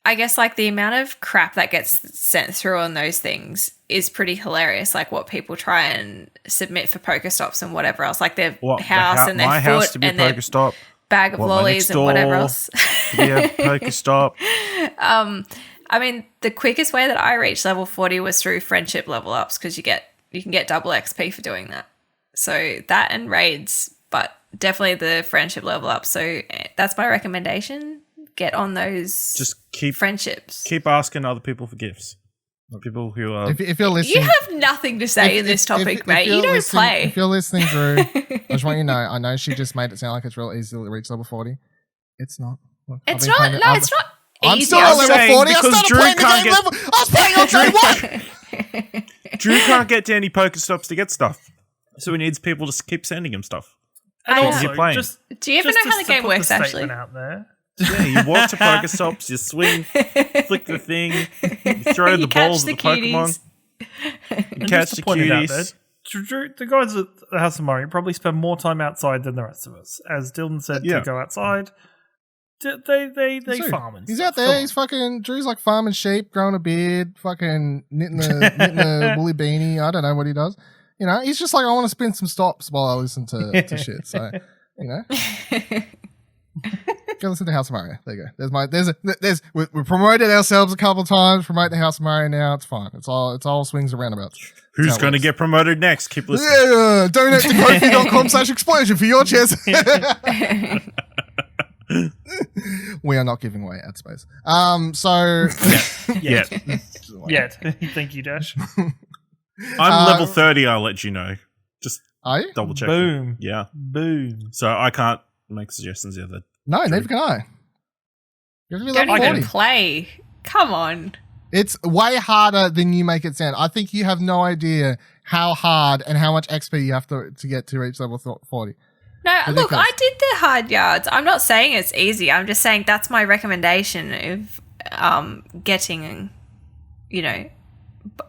S4: I guess like the amount of crap that gets sent through on those things is pretty hilarious. Like what people try and submit for Pokestops and whatever else, like their house and their foot and their bag of lollies and whatever else.
S3: Yeah, Pokestop.
S4: I mean, the quickest way that I reached level 40 was through friendship level ups because you can get double XP for doing that. So that and raids, but definitely the friendship level up. So that's my recommendation. Get on those friendships.
S3: Keep asking other people for gifts. People who are...
S1: If you're listening...
S4: You have nothing to say in this topic, mate. You don't play.
S1: If you're listening, Drew, I just want you to know, I know she just made it sound like it's real easy to reach level 40. It's not. Look,
S4: it's not. No, it's not easy.
S1: I'm still at level 40. I started playing the game level... I was playing on day 1!
S3: Drew can't get to any Pokestops to get stuff. So he needs people to keep sending him stuff.
S2: And also,
S4: do you ever know how the game works, actually?
S2: Out there.
S3: Yeah, you walk to Pokestops, you swing, flick the thing, you throw the balls at the Pokemon, you catch the cuties.
S2: The guys at the House of Mario probably spend more time outside than the rest of us. As Dylan said, to go outside, they farm.
S1: He's out there. He's fucking Drew's like farming sheep, growing a beard, fucking knitting a woolly beanie. I don't know what he does. You know, he's just like, I want to spin some stops while I listen to shit. So, you know. Go listen to House of Mario. There you go. We promoted ourselves a couple of times. Promote the House of Mario now. It's fine. It's all swings and roundabouts.
S3: Who's going to get promoted next? Keep listening.
S1: Yeah, donate to Ko-fi.com/explosion for your chance. We are not giving away ad space.
S2: Yet. Thank you, Dash.
S3: I'm level 30. I'll let you know. Just double check.
S2: Boom.
S3: Yeah.
S2: Boom.
S3: So I can't make suggestions the other.
S1: No, neither can I. You have to be
S4: Don't
S1: level 40.
S4: even play. Come on.
S1: It's way harder than you make it sound. I think you have no idea how hard and how much XP you have to get to reach level 40.
S4: No, look, I did the hard yards. I'm not saying it's easy. I'm just saying that's my recommendation of getting, you know,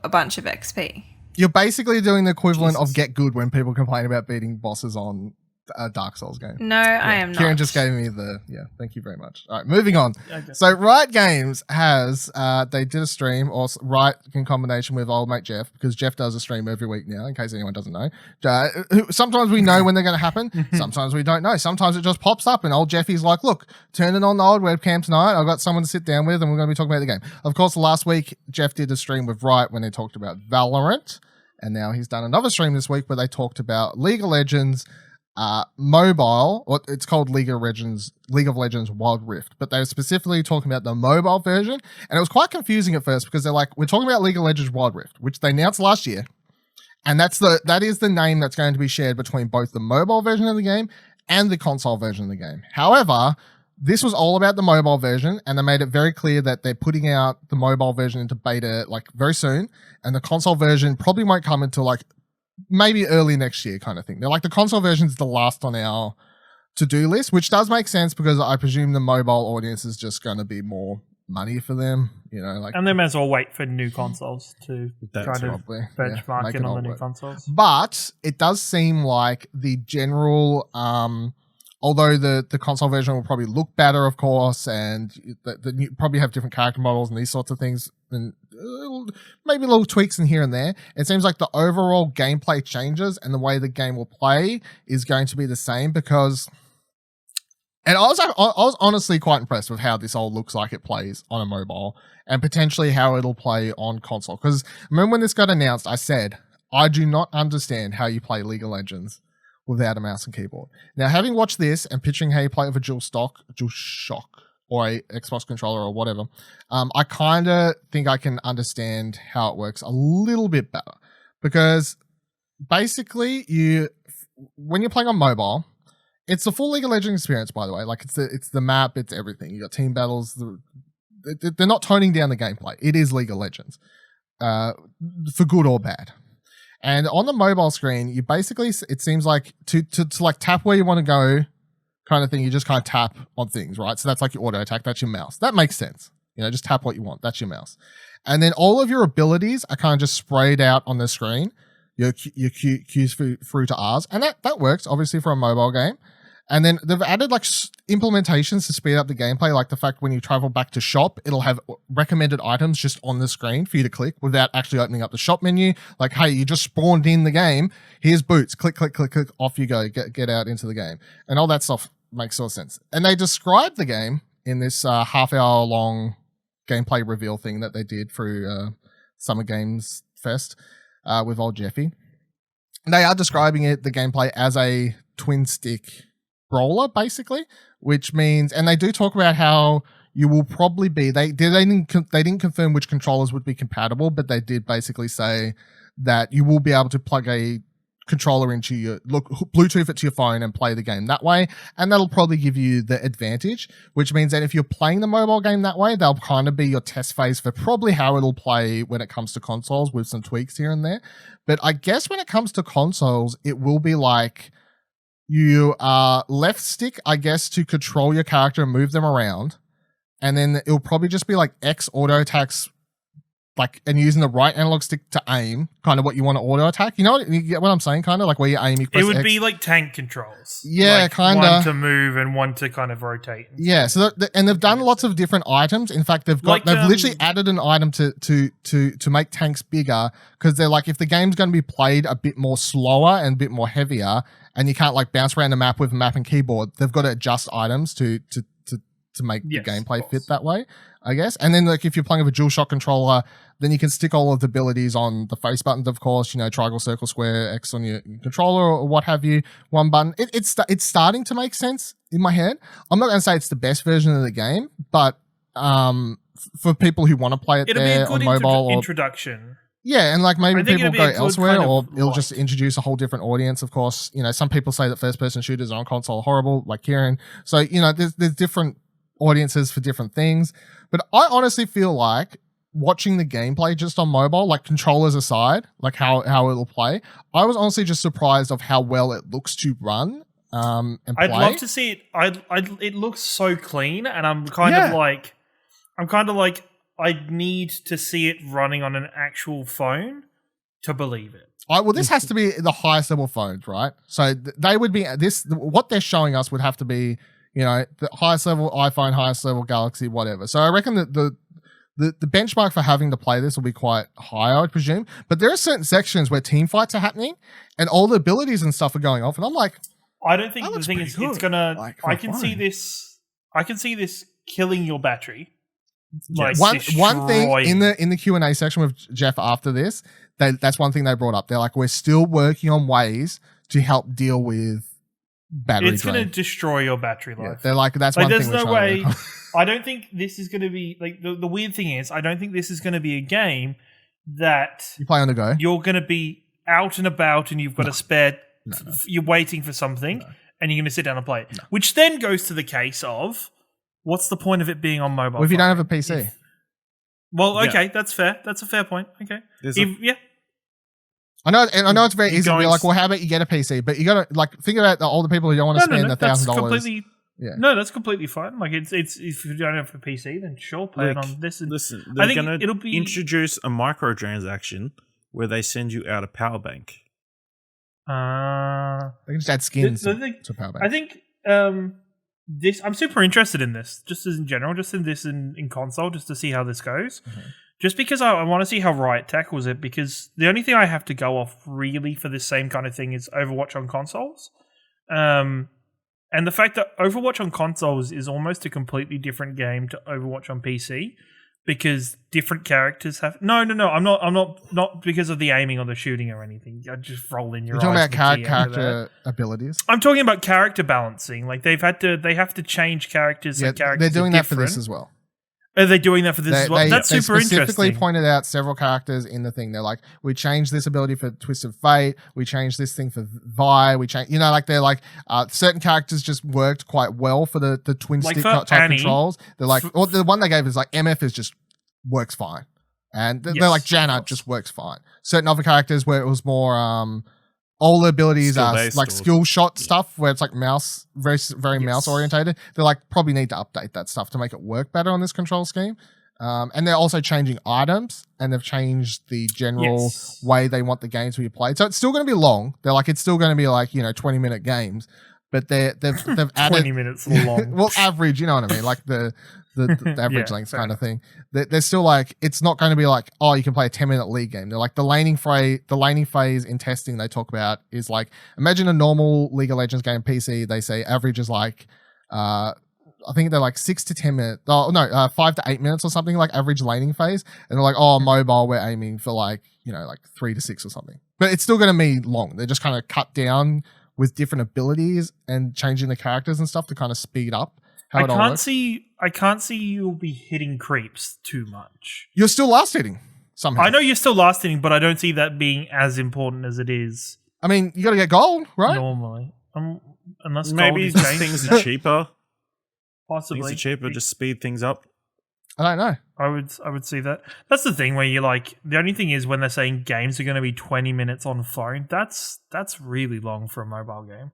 S4: a bunch of XP.
S1: You're basically doing the equivalent of get good when people complain about beating bosses on a Dark Souls game.
S4: No, I am not.
S1: Ciaran just gave me thank you very much. All right, moving on. So Riot Games has, they did a stream, or Riot in combination with old mate Jeff, because Jeff does a stream every week now, in case anyone doesn't know. Sometimes we know when they're going to happen. Sometimes we don't know. Sometimes it just pops up and old Jeffy's like, look, turn it on the old webcam tonight. I've got someone to sit down with and we're going to be talking about the game. Of course, last week, Jeff did a stream with Riot when they talked about Valorant. And now he's done another stream this week where they talked about League of Legends, mobile, or it's called League of Legends Wild Rift, but they're specifically talking about the mobile version, and it was quite confusing at first because they're like, we're talking about League of Legends Wild Rift, which they announced last year, and that is the name that's going to be shared between both the mobile version of the game and the console version of the game. However, this was all about the mobile version, and they made it very clear that they're putting out the mobile version into beta like very soon, and the console version probably won't come until like maybe early next year kind of thing. They're like, the console version is the last on our to-do list, which does make sense because I presume the mobile audience is just going to be more money for them, like.
S2: And they may as well wait for new consoles to kind of benchmark in on the new consoles.
S1: But it does seem like the general, although the console version will probably look better, of course, and you probably have different character models and these sorts of things, and maybe little tweaks in here and there. It seems like the overall gameplay changes and the way the game will play is going to be the same because. And I was honestly quite impressed with how this all looks like it plays on a mobile and potentially how it'll play on console. Because remember when this got announced, I said, I do not understand how you play League of Legends without a mouse and keyboard. Now, having watched this and picturing how you play it with a DualShock, or a Xbox controller or whatever, I kind of think I can understand how it works a little bit better. Because basically, when you're playing on mobile, it's the full League of Legends experience, by the way. Like, it's the map, it's everything. You got team battles. They're not toning down the gameplay. It is League of Legends, for good or bad. And on the mobile screen, you basically, it seems like to like tap where you want to go, kind of thing. You just kind of tap on things, right? So that's like your auto attack. That's your mouse. That makes sense. Just tap what you want. That's your mouse. And then all of your abilities are kind of just sprayed out on the screen. Your Qs through to Rs, and that works obviously for a mobile game. And then they've added like implementations to speed up the gameplay, like the fact when you travel back to shop, it'll have recommended items just on the screen for you to click without actually opening up the shop menu. Like, hey, you just spawned in the game. Here's boots. Click, click, click, click. Off you go. Get out into the game, and all that stuff makes all sense. And they described the game in this half-hour long gameplay reveal thing that they did through Summer Games Fest. With old Jeffy. They are describing the gameplay as a twin stick brawler, basically, which means, and they do talk about how you will probably be, they didn't confirm which controllers would be compatible, but they did basically say that you will be able to plug a controller into Bluetooth it to your phone and play the game that way, and that'll probably give you the advantage, which means that if you're playing the mobile game that way, they'll kind of be your test phase for probably how it'll play when it comes to consoles with some tweaks here and there. But I guess when it comes to consoles, it will be like you are left stick, I guess, to control your character and move them around, and then it'll probably just be like X auto attacks, like, and using the right analog stick to aim, kind of what you want to auto attack. You get what I'm saying? Kind of like where you aim, you press
S2: It would
S1: X.
S2: be like tank controls.
S1: Yeah,
S2: like
S1: kind of.
S2: One to move and one to kind of rotate.
S1: Yeah, so and they've done lots of different items. In fact, they've literally added an item to make tanks bigger, because they're like, if the game's going to be played a bit more slower and a bit more heavier, and you can't like bounce around the map with a map and keyboard, they've got to adjust items to make the gameplay fit that way, I guess. And then like if you're playing with a DualShock controller, then you can stick all of the abilities on the face buttons, of course, triangle, circle, square, X on your controller or what have you, one button. It's starting to make sense in my head. I'm not going to say it's the best version of the game, but for people who want to play it, it'll there be a good on mobile
S2: introduction.
S1: Yeah, and like maybe people go elsewhere, or it'll just introduce a whole different audience. Of course, some people say that first-person shooters on console are horrible, like Ciaran. So there's different audiences for different things. But I honestly feel like watching the gameplay just on mobile, like controllers aside, like how it'll play, I was honestly just surprised of how well it looks to run and play.
S2: I'd love to see it. It looks so clean, and I'm kind of like, I need to see it running on an actual phone to believe it.
S1: This has to be the highest level phones, right? So they would be what they're showing us would have to be, the highest level iPhone, highest level Galaxy, whatever. So I reckon that the benchmark for having to play this will be quite high, I would presume. But there are certain sections where team fights are happening and all the abilities and stuff are going off, and I'm like,
S2: I don't think the thing is it's gonna. Like, I can see this. I can see this killing your battery. Like
S1: one thing in the Q&A section with Jeff after this, that's one thing they brought up. They're like, we're still working on ways to help deal with battery
S2: It's going to
S1: drain.
S2: destroy your battery life.
S1: Yeah, they're like, that's one
S2: there's
S1: thing we're
S2: no
S1: trying to
S2: way. I don't think this is going to be like the weird thing is I don't think this is going to be a game that
S1: You play on the go.
S2: you're going to be out and about and you've got a spare. You're waiting for something and you're going to sit down and play it. Which then goes to the case of what's the point of it being on mobile?
S1: Well, if you
S2: phone?
S1: don't have a PC.
S2: Okay, that's fair. That's a fair point. Okay, yeah.
S1: I know it's very easy to be
S3: going
S1: like, well, how about you get a PC? But you got to like think about the older people who don't want to spend $1,000. Yeah.
S2: No, that's completely fine. Like it's if you don't have a PC, then sure, play it on this.
S3: Listen,
S2: I
S3: they're
S2: think
S3: going
S2: it'll
S3: to
S2: be
S3: introduce a microtransaction where they send you out a power bank.
S1: They can just add skins to power bank.
S2: I think this. I'm super interested in this, just as in general, just in this in console, just to see how this goes.
S1: Mm-hmm.
S2: Just because I want to see how Riot tackles it, because the only thing I have to go off really for this same kind of thing is Overwatch on consoles. And the fact that Overwatch on consoles is almost a completely different game to Overwatch on PC, because different characters have no. I'm not because of the aiming or the shooting or anything. I just roll in your
S1: You're
S2: eyes.
S1: talking about character abilities.
S2: I'm talking about character balancing. Like they have to change characters.
S1: Yeah,
S2: so characters
S1: they're doing
S2: are
S1: that for this
S2: different.
S1: as well.
S2: Are they doing that for this as well? That's
S1: they
S2: super
S1: specifically
S2: interesting.
S1: pointed out several characters in the thing. They're like, we changed this ability for Twist of Fate. We changed this thing for Vi. We changed, they're like, certain characters just worked quite well for the twin
S2: Like
S1: stick
S2: for
S1: type
S2: Annie,
S1: controls. They're like, or the one they gave is like MF is just works fine, and they're
S2: Yes,
S1: like Janna just works fine. Certain other characters where it was more all the abilities are
S3: Skill-based
S1: like
S3: or-
S1: skill shot stuff where it's like mouse very mouse orientated. They're like probably need to update that stuff to make it work better on this control scheme. And they're also changing items, and they've changed the general way they want the game to be played. So it's still going to be long. They're like, it's still going to be like 20-minute games, but they've added
S2: 20 minutes long.
S1: well, average, you know what I mean, like the average length kind of thing. They're still like, it's not going to be like, oh, you can play a 10-minute league game. They're like the laning phase in testing they talk about is like, imagine a normal League of Legends game PC. They say average is like, I think they're like 6 to 10 minutes. Oh no, 5 to 8 minutes or something, like average laning phase. And they're like, oh, mobile, we're aiming for like 3 to 6 or something. But it's still going to be long. They're just kind of cut down with different abilities and changing the characters and stuff to kind of speed up how it all works.
S2: I can't see you'll be hitting creeps too much.
S1: You're still last hitting somehow.
S2: I know you're still last hitting, but I don't see that being as important as it is.
S1: I mean, you got to get gold, right?
S2: Normally, unless
S3: Maybe
S2: gold is
S3: just
S2: changed.
S3: things are cheaper.
S2: Possibly
S3: Things are cheaper, just speed things up.
S1: I don't know.
S2: I would see that. That's the thing where you're like, the only thing is when they're saying games are going to be 20 minutes on phone, that's really long for a mobile game.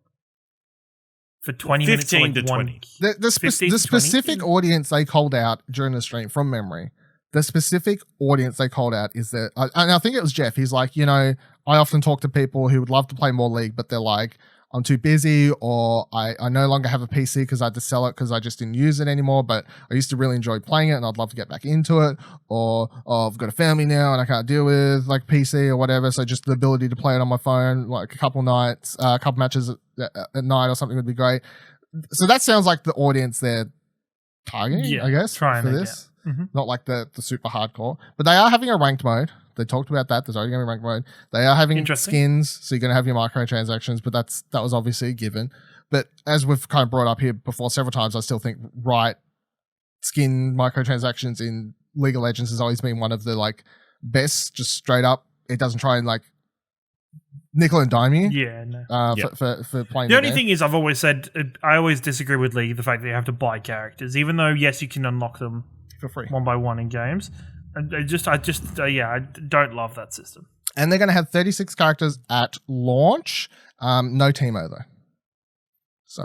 S2: For 20 minutes,
S3: 15
S2: like
S3: to 20.
S1: The
S2: 15 to
S1: specific
S2: 20?
S1: audience they called out during the stream from memory, the specific audience they called out is that, and I think it was Jeff. He's like, I often talk to people who would love to play more League, but they're like, I'm too busy, or I no longer have a PC because I had to sell it because I just didn't use it anymore, but I used to really enjoy playing it and I'd love to get back into it, or I've got a family now and I can't deal with like PC or whatever, so just the ability to play it on my phone like a couple nights, a couple matches at night or something would be great. So that sounds like the audience they're targeting, I guess, for this.
S2: Mm-hmm.
S1: Not like the super hardcore, but they are having a ranked mode. They talked about that. There's already going to be ranked mode. They are having skins, so you're going to have your microtransactions, but that was obviously a given. But as we've kind of brought up here before several times, I still think skin microtransactions in League of Legends has always been one of the like best, just straight up. It doesn't try and like nickel and dime you.
S2: Yeah, no.
S1: For playing
S2: the only thing is, I've always said, I always disagree with League, the fact that you have to buy characters, even though, yes, you can unlock them
S1: for free
S2: one by one in games. I don't love that system.
S1: And they're going to have 36 characters at launch. No Teemo though. So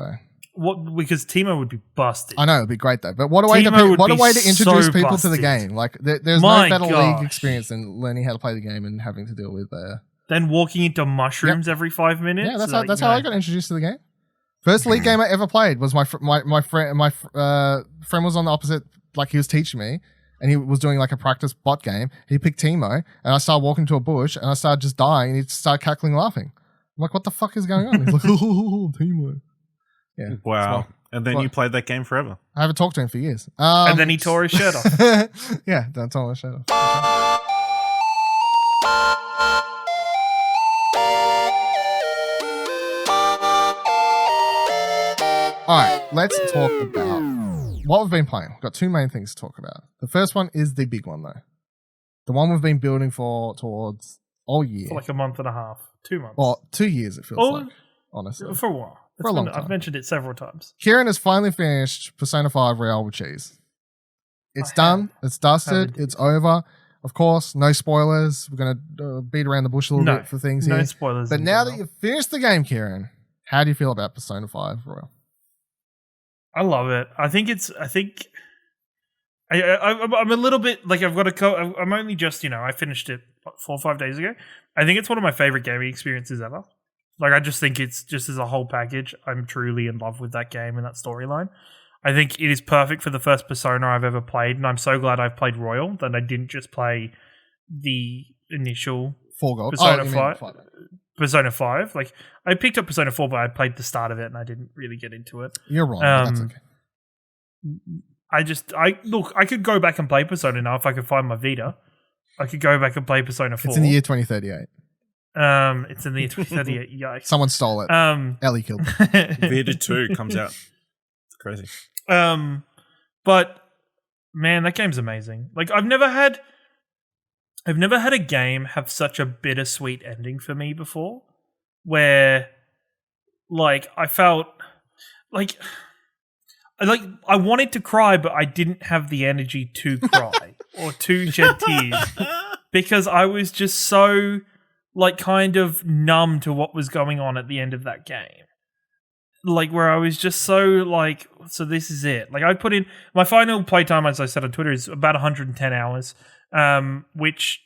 S2: because Teemo would be busted.
S1: I know it'd be great though. But what a way to introduce people to the game. Like there's no better League experience than learning how to play the game and having to deal with
S2: then walking into mushrooms every 5 minutes.
S1: Yeah, that's how I got introduced to the game. First League game I ever played was my friend was on the opposite. Like he was teaching me. And he was doing like a practice bot game. He picked Teemo, and I started walking to a bush, and I started just dying, and he started cackling, laughing. I'm like, what the fuck is going on? He's like, oh, Teemo. Yeah.
S3: Wow. And then you played that game forever.
S1: I haven't talked to him for years.
S2: And then he tore his shirt off.
S1: Yeah, don't tell him his shirt off. All right, let's talk about what we've been playing. We've got two main things to talk about. The first one is the big one, though. The one we've been building towards all year.
S2: For like a month and a half. 2 months.
S1: Well, 2 years it feels like, honestly.
S2: For a while.
S1: For a long time.
S2: I've mentioned it several times.
S1: Ciaran has finally finished Persona 5 Royale with Cheese. It's done. It's dusted. It's over. Of course, no spoilers. We're going to beat around the bush a little bit for things here.
S2: No spoilers.
S1: But now that you've finished the game, Ciaran, how do you feel about Persona 5 Royale?
S2: I love it. I'm a little bit like I'm only just, I finished it 4 or 5 days ago. I think it's one of my favorite gaming experiences ever. Like, I just think it's just as a whole package, I'm truly in love with that game and that storyline. I think it is perfect for the first Persona I've ever played, and I'm so glad I've played Royal that I didn't just play the initial Persona 5. Persona 5. Like, I picked up Persona 4, but I played the start of it and I didn't really get into it.
S1: You're wrong. That's okay.
S2: I could go back and play Persona now if I could find my Vita. I could go back and play Persona 4.
S1: It's in the year 2038.
S2: It's in the year 2038. Yikes.
S1: Someone stole it. Ellie killed it.
S3: Vita 2 comes out. It's crazy.
S2: But man, that game's amazing. Like, I've never had a game have such a bittersweet ending for me before, where like I felt like I wanted to cry, but I didn't have the energy to cry or to shed tears because I was just so like kind of numb to what was going on at the end of that game. Like, where I was just so like, so this is it. Like, I put in my final playtime, as I said on Twitter, is about 110 hours, which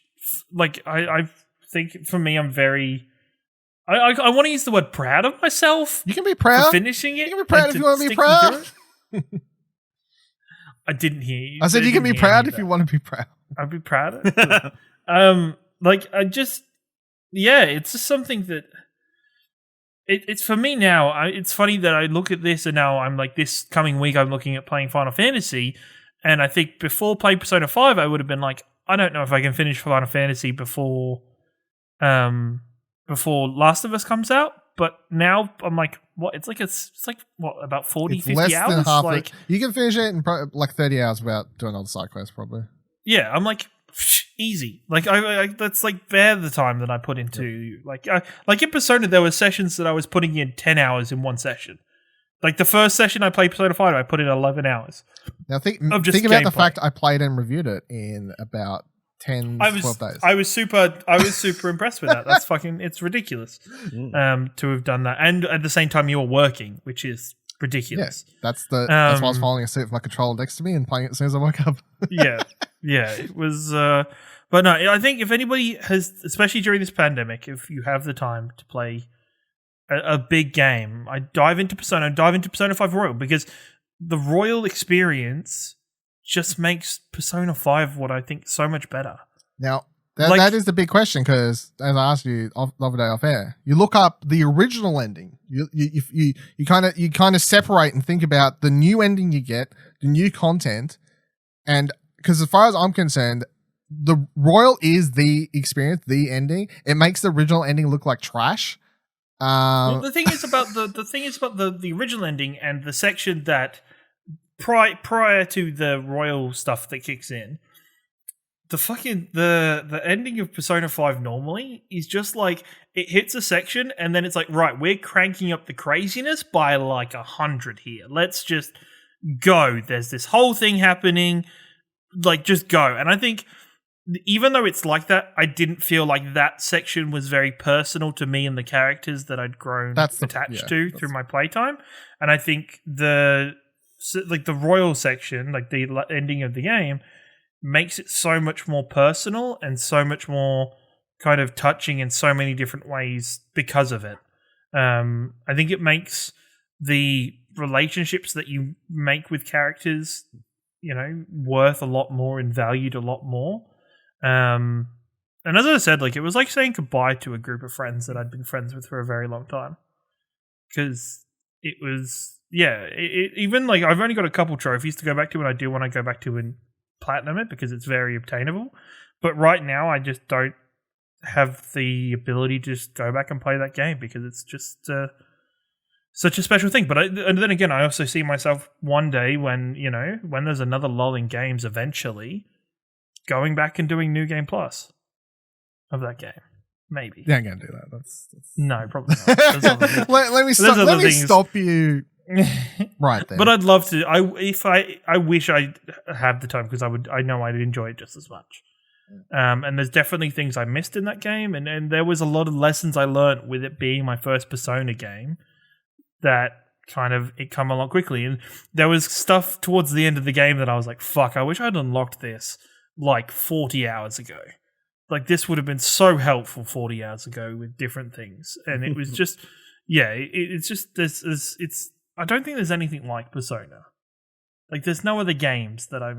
S2: like I think for me, I'm very. I want to use the word proud of myself.
S1: You can be proud
S2: for finishing it.
S1: You can be proud if you want to be proud.
S2: I didn't hear you.
S1: I said you can be proud if you want to be proud.
S2: I'd be proud. Like I just, yeah, it's just something that it's for me now. It's funny that I look at this and now I'm like, this coming week I'm looking at playing Final Fantasy, and I think before playing Persona 5 I would have been like, I don't know if I can finish Final Fantasy before Last of Us comes out. But now I'm like, what? It's like what, about 40, 50
S1: less
S2: hours?
S1: Than half
S2: like,
S1: you can finish it in like 30 hours without doing all the side quests, probably.
S2: Yeah, I'm like, easy. Like I that's like bare the time that I put into like in Persona there were sessions that I was putting in 10 hours in one session. Like the first session I played Persona 5, I put in 11 hours.
S1: Now think about the fact I played and reviewed it in about 12 days.
S2: I was super impressed with that. That's fucking, it's ridiculous to have done that. And at the same time you were working, which is ridiculous.
S1: Yeah, that's why I was falling asleep with my controller next to me and playing it as soon as I woke up.
S2: Yeah, it was but no, I think if anybody has, especially during this pandemic, if you have the time to play a big game, I dive into Persona 5 Royal, because the Royal experience just makes Persona 5 what I think so much better.
S1: Now, that is the big question, because as I asked you the other day off air, you look up the original ending. You kind of separate and think about the new ending you get, the new content, and because as far as I'm concerned, the Royal is the experience, the ending. It makes the original ending look like trash.
S2: Well, the thing is about the original ending and the section that prior to the Royal stuff that kicks in, the ending of Persona 5 normally is just like it hits a section and then it's like, right, we're cranking up the craziness by like 100 here. Let's just go. There's this whole thing happening. Like, just go. And I think even though it's like that, I didn't feel like that section was very personal to me and the characters that I'd grown attached to through my playtime. And I think the Royal section, like the ending of the game, makes it so much more personal and so much more kind of touching in so many different ways because of it. I think it makes the relationships that you make with characters, worth a lot more and valued a lot more. And as I said, like, it was like saying goodbye to a group of friends that I'd been friends with for a very long time. Because it was, even like I've only got a couple trophies to go back to, and I do want to go back to and platinum it because it's very obtainable. But right now, I just don't have the ability to just go back and play that game because it's just such a special thing. But and then again, I also see myself one day when there's another lull in games, eventually going back and doing New Game Plus of that game. Maybe.
S1: Yeah, I'm gonna do that. That's...
S2: No, probably not.
S1: let me stop you right there.
S2: But I'd love to. I wish I had the time, because I know I'd enjoy it just as much. And there's definitely things I missed in that game, and there was a lot of lessons I learned with it being my first Persona game that kind of it come along quickly. And there was stuff towards the end of the game that I was like, fuck, I wish I'd unlocked this like 40 hours ago. Like, this would have been so helpful 40 hours ago with different things. And it was just, it's just, it's, I don't think there's anything like Persona. Like, there's no other games that I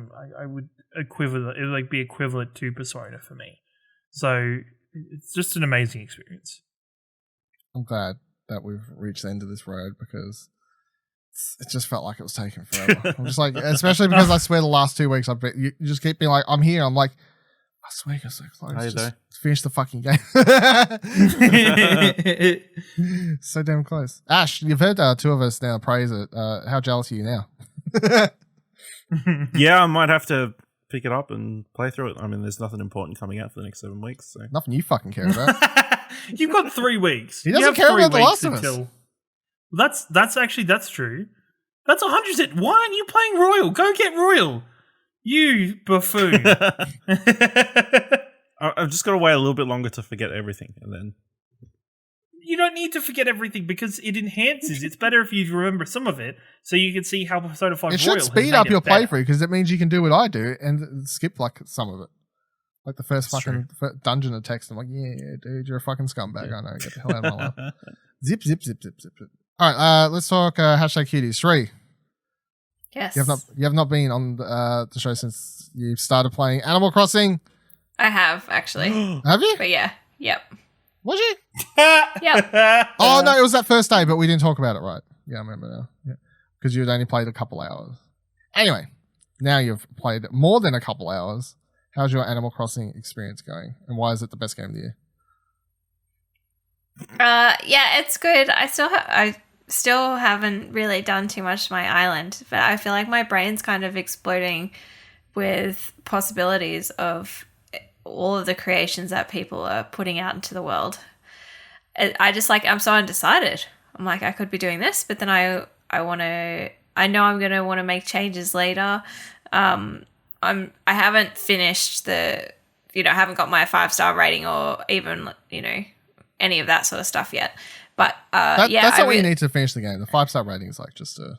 S2: would be equivalent to Persona for me. So, it's just an amazing experience.
S1: I'm glad that we've reached the end of this road, because it just felt like it was taking forever. I'm just like, especially because I swear the last 2 weeks you just keep being like, I'm here. I'm like, I swear you're so close. Just finish the fucking game. So damn close. Ash, you've heard 2 of us now praise it. How jealous are you now?
S3: Yeah, I might have to pick it up and play through it. I mean, there's nothing important coming out for the next 7 weeks. So.
S1: Nothing you fucking care about.
S2: You've got 3 weeks.
S1: He doesn't care about The Last of Us.
S2: That's true. That's 100%. Why aren't you playing Royal? Go get Royal. You buffoon.
S3: I've just got to wait a little bit longer to forget everything, and then...
S2: You don't need to forget everything, because it enhances. It's better if you remember some of it, so you can see how Persona 5 Royal
S1: It should speed up your playthrough, because it means you can do what I do and skip like some of it. Like the first fucking dungeon of text. I'm like, yeah, dude, you're a fucking scumbag. I know. Get the hell out of my life. Zip, zip, zip, zip, zip. All right, let's talk #cuties. Cherie.
S4: Yes.
S1: You have not been on the show since you started playing Animal Crossing.
S4: I have, actually.
S1: Have you?
S4: But yeah. Yep.
S1: Was you?
S4: Yep.
S1: Oh, no, it was that first day, but we didn't talk about it, right? Yeah, I remember now. Yeah. Because you had only played a couple hours. Anyway, now you've played more than a couple hours. How's your Animal Crossing experience going? And why is it the best game of the year?
S4: Yeah, it's good. I still haven't really done too much to my island, but I feel like my brain's kind of exploding with possibilities of all of the creations that people are putting out into the world. I'm so undecided. I'm like, I could be doing this, but then I know I'm going to want to make changes later. I haven't finished I haven't got my 5-star rating or even, any of that sort of stuff yet. But
S1: that's not what you need to finish the game. The 5-star rating is like just you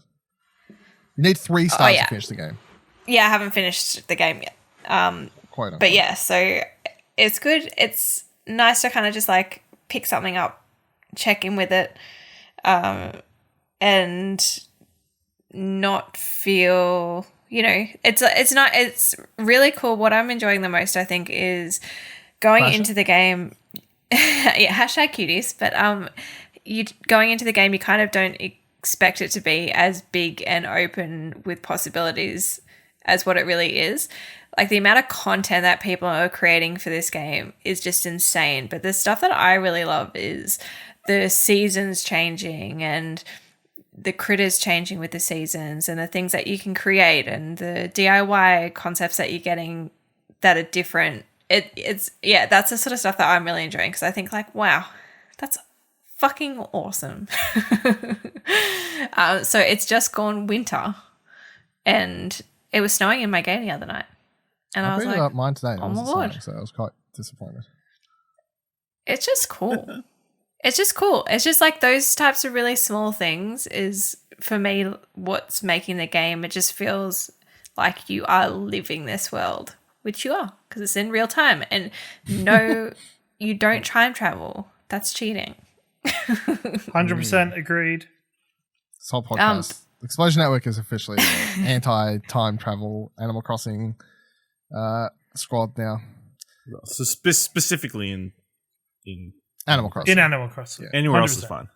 S1: need 3 stars to finish the game.
S4: Yeah, I haven't finished the game yet. But yeah, so it's good. It's nice to kind of just like pick something up, check in with it, and not feel, it's really cool. What I'm enjoying the most, I think, is going into the game. Yeah, #cuties. But going into the game, you kind of don't expect it to be as big and open with possibilities as what it really is. Like, the amount of content that people are creating for this game is just insane. But the stuff that I really love is the seasons changing and the critters changing with the seasons and the things that you can create and the DIY concepts that you're getting that are different. It's that's the sort of stuff that I'm really enjoying, because I think like, wow, that's fucking awesome. So it's just gone winter, and it was snowing in my game the other night, and I was like,
S1: up mine today.
S4: Oh my god!
S1: So I was quite disappointed.
S4: It's just cool. It's just cool. It's just like those types of really small things is, for me, what's making the game. It just feels like you are living this world, which you are, because it's in real time. And no, you don't time travel. That's cheating.
S2: 100% agreed.
S1: This whole podcast. Explosion Network is officially anti-time travel Animal Crossing squad now.
S3: So specifically in
S1: Animal Crossing.
S2: In Animal Crossing.
S3: Yeah. Anywhere 100%. Else is fine.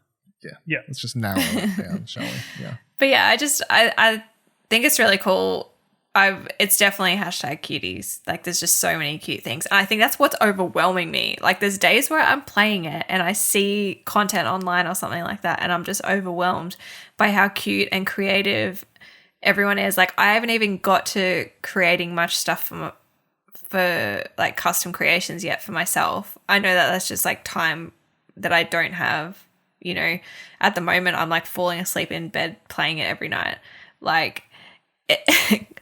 S2: Yeah.
S1: Let's just narrow it down, shall we? Yeah.
S4: But yeah, I think it's really cool. it's definitely #cuties. Like, there's just so many cute things. And I think that's what's overwhelming me. Like, there's days where I'm playing it and I see content online or something like that, and I'm just overwhelmed by how cute and creative everyone is. Like, I haven't even got to creating much stuff for like custom creations yet for myself. I know that that's just like time that I don't have. You know, at the moment, I'm like falling asleep in bed playing it every night. Like,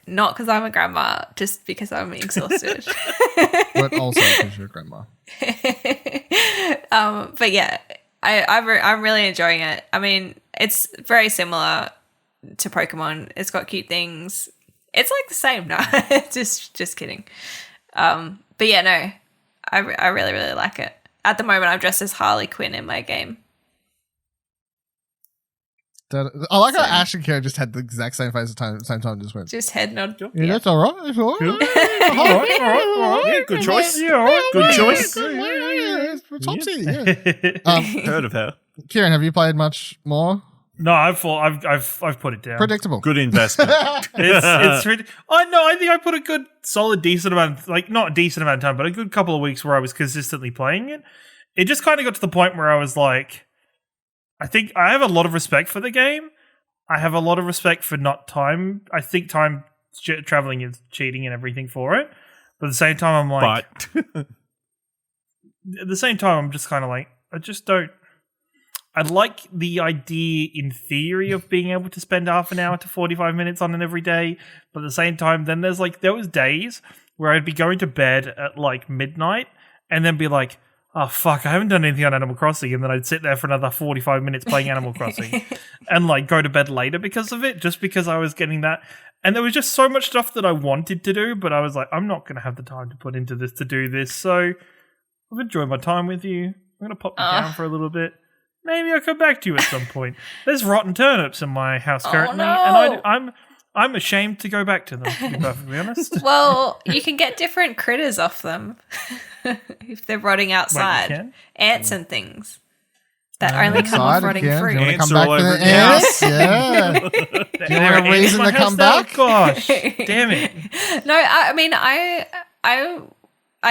S4: not because I'm a grandma, just because I'm exhausted.
S1: But also because you're a grandma.
S4: But yeah, I'm really enjoying it. I mean, it's very similar to Pokemon. It's got cute things. It's like the same. No, just kidding. But yeah, no, I really, really like it. At the moment, I'm dressed as Harley Quinn in my game.
S1: I like how Ash and Kira just had the exact same face at the same time. Just went.
S4: Just head nod.
S1: Yeah, that's all right. That's all right.
S3: All right. Yeah, good choice. Yeah, all right. Good choice.
S1: Topsy.
S3: Heard of her.
S1: Kieran, have you played much more?
S2: No, I've put it down.
S1: Predictable.
S3: Good investment.
S2: It's I think I put a good, solid, decent amount, like not a decent amount of time, but a good couple of weeks where I was consistently playing it. It just kind of got to the point where I was like, I think I have a lot of respect for the game. I have a lot of respect for not time. I think time traveling is cheating and everything for it. But at the same time, I'm like, at the same time, I'm just kind of like, I just don't. I like the idea in theory of being able to spend half an hour to 45 minutes on it every day. But at the same time, then there was days where I'd be going to bed at like midnight and then be like, oh, fuck, I haven't done anything on Animal Crossing. And then I'd sit there for another 45 minutes playing Animal Crossing and like go to bed later because of it, just because I was getting that. And there was just so much stuff that I wanted to do, but I was like, I'm not going to have the time to put into this to do this. So I've enjoyed my time with you. I'm going to pop you down for a little bit. Maybe I'll come back to you at some point. There's rotten turnips in my house currently, and I'm ashamed to go back to them, to be perfectly honest.
S4: Well, you can get different critters off them if they're rotting outside.
S2: Wait,
S4: ants and things that only come off rotting fruit.
S1: Do you want to
S3: Ants
S1: come back
S3: all
S1: for
S3: over
S1: the
S3: the
S1: ants? Yeah. Do you want a reason to come back?
S2: Gosh, damn it.
S4: No, I mean, I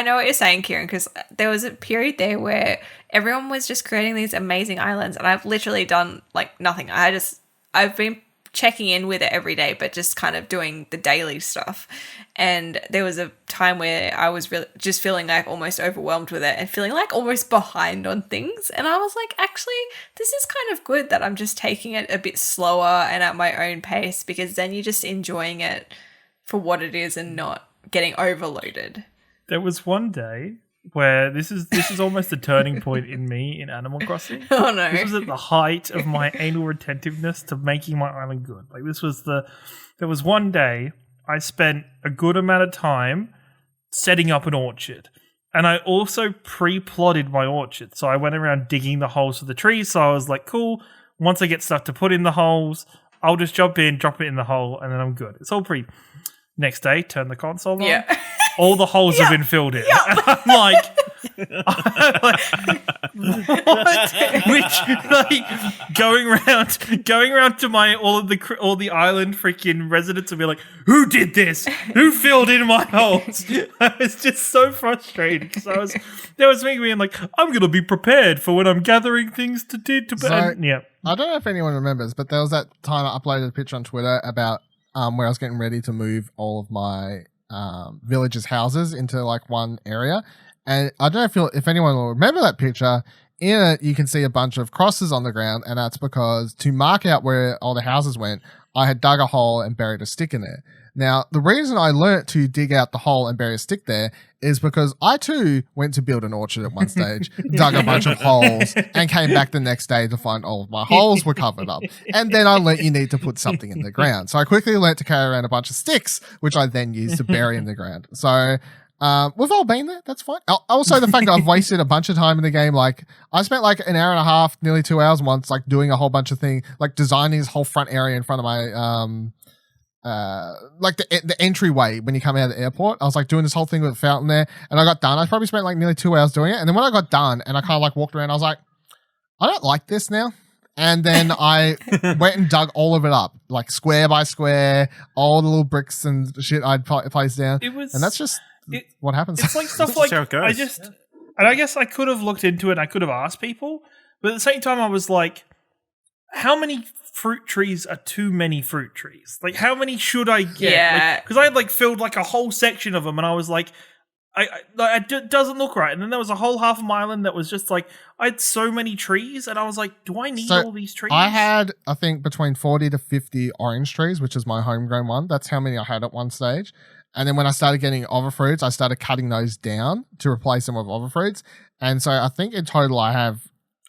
S4: know what you're saying, Ciaran, because there was a period there where everyone was just creating these amazing islands, and I've literally done like nothing. I've been checking in with it every day, but just kind of doing the daily stuff. And there was a time where I was really just feeling like almost overwhelmed with it and feeling like almost behind on things. And I was like, actually, this is kind of good that I'm just taking it a bit slower and at my own pace, because then you're just enjoying it for what it is and not getting overloaded.
S2: There was one day where this is almost a turning point in me in Animal Crossing.
S4: Oh no.
S2: This was at the height of my anal retentiveness to making my island good. Like there was one day I spent a good amount of time setting up an orchard. And I also pre-plotted my orchard. So I went around digging the holes for the trees. So I was like, cool, once I get stuff to put in the holes, I'll just jump in, drop it in the hole, and then I'm good. It's all Next day, turn the console on.
S4: Yeah.
S2: All the holes have been filled in. And I'm like, what? Which, like, going around to all the island freaking residents and be like, who did this? Who filled in my holes? I was just so frustrated because there was me being like, I'm gonna be prepared for when I'm gathering things to do. Yeah.
S1: I don't know if anyone remembers, but there was that time I uploaded a picture on Twitter about where I was getting ready to move all of my villages' houses into like one area. And I don't know if anyone will remember that picture. In it, you can see a bunch of crosses on the ground, and that's because to mark out where all the houses went, I had dug a hole and buried a stick in there. Now, the reason I learnt to dig out the hole and bury a stick there is because I too went to build an orchard at one stage, dug a bunch of holes, and came back the next day to find all of my holes were covered up. And then I learnt you need to put something in the ground. So I quickly learnt to carry around a bunch of sticks, which I then used to bury in the ground. So we've all been there. That's fine. Also, the fact that I've wasted a bunch of time in the game, like I spent like an hour and a half, nearly 2 hours once, like doing a whole bunch of things, like designing this whole front area in front of my like the entryway when you come out of the airport. I was like doing this whole thing with a fountain there, and I got done. I probably spent like nearly 2 hours doing it, and then when I got done and I kind of like walked around, I was like, I don't like this now. And then I went and dug all of it up, like square by square, all the little bricks and shit I'd placed down. And that's just what happens.
S2: It's like stuff like I guess I could have looked into it and I could have asked people, but at the same time I was like, how many fruit trees are too many fruit trees? Like, how many should I get?
S4: Yeah.
S2: Because I had like filled like a whole section of them and I was like, it doesn't look right. And then there was a whole half of my island that was just like, I had so many trees and I was like, do I need all these trees?
S1: I had, I think, between 40 to 50 orange trees, which is my homegrown one. That's how many I had at one stage. And then when I started getting other fruits, I started cutting those down to replace them with other fruits. And so I think in total I have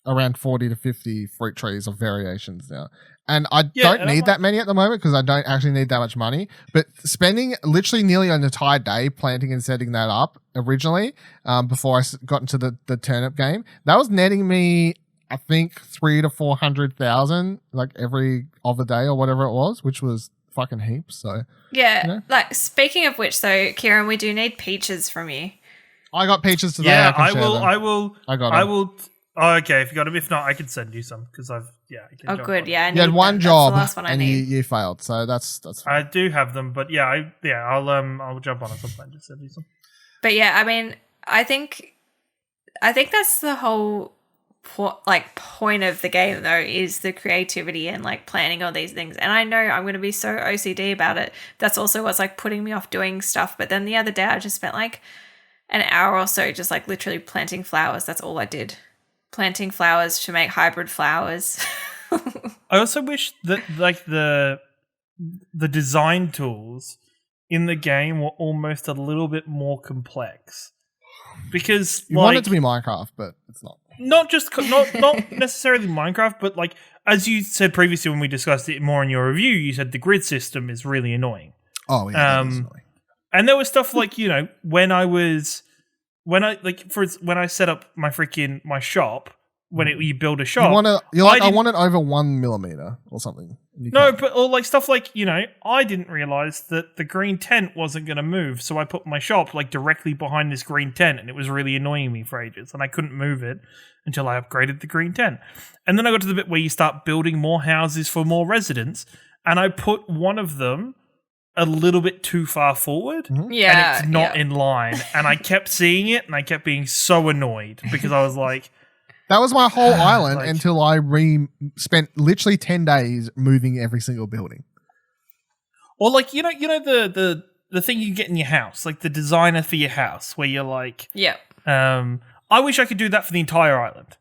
S1: around 40 to 50 fruit trees of variations now. And I don't need that many at the moment because I don't actually need that much money. But spending literally nearly an entire day planting and setting that up originally, before I got into the turnip game, that was netting me, I think, 300,000 to 400,000 like every other day or whatever it was, which was fucking heaps. So
S4: like speaking of which, though, Ciaran, we do need peaches from you.
S1: I got peaches today.
S2: Yeah,
S1: I will.
S2: Oh, okay. If you got them, if not, I can send you some because I can
S4: good. Yeah,
S1: you had one job and you failed, so that's fine.
S2: I do have them, but I'll jump on it sometime to send you some.
S4: But yeah, I mean, I think that's the whole point of the game, though, is the creativity and like planning all these things. And I know I'm going to be so OCD about it. That's also what's like putting me off doing stuff. But then the other day, I just spent like an hour or so just like literally planting flowers. That's all I did. Planting flowers to make hybrid flowers.
S2: I also wish that like the design tools in the game were almost a little bit more complex. Because
S1: you want it to be Minecraft, but it's not.
S2: Not necessarily Minecraft, but like as you said previously when we discussed it more in your review, you said the grid system is really annoying.
S1: Oh yeah,
S2: and there was stuff like, you know, when I set up my shop, you build a shop, I want it
S1: over 1 millimeter or something.
S2: Or like stuff like, you know, I didn't realize that the green tent wasn't going to move, so I put my shop like directly behind this green tent, and it was really annoying me for ages, and I couldn't move it until I upgraded the green tent. And then I got to the bit where you start building more houses for more residents, and I put one of them a little bit too far forward, and it's not in line, and I kept seeing it, and I kept being so annoyed because I was like,
S1: that was my whole island until I spent literally 10 days moving every single building.
S2: Or like, you know the thing you get in your house, like the designer for your house, where you're like, I wish I could do that for the entire island.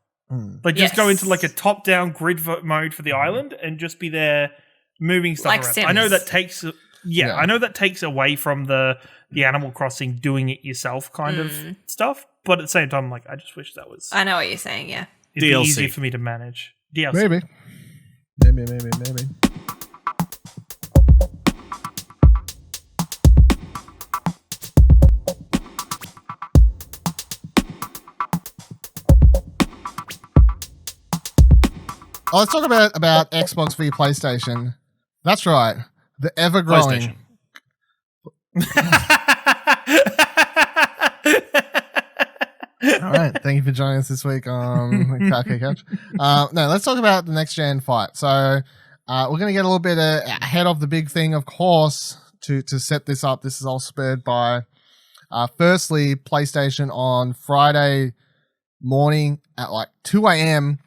S2: Like just go into like a top-down grid mode for the island and just be there moving stuff
S4: like
S2: around.
S4: Sims.
S2: I know that takes I know that takes away from the Animal Crossing doing it yourself kind of stuff, but at the same time, like I just wish that was.
S4: I know what you're saying. Yeah,
S2: it'd be easier for me to manage. DLC.
S1: Maybe. Oh, let's talk about Xbox v PlayStation. That's right. The ever-growing... All right. Thank you for joining us this week on Couch. No, let's talk about the next-gen fight. So we're going to get a little bit ahead of the big thing, of course, to set this up. This is all spurred by, firstly, PlayStation on Friday morning at like 2 a.m.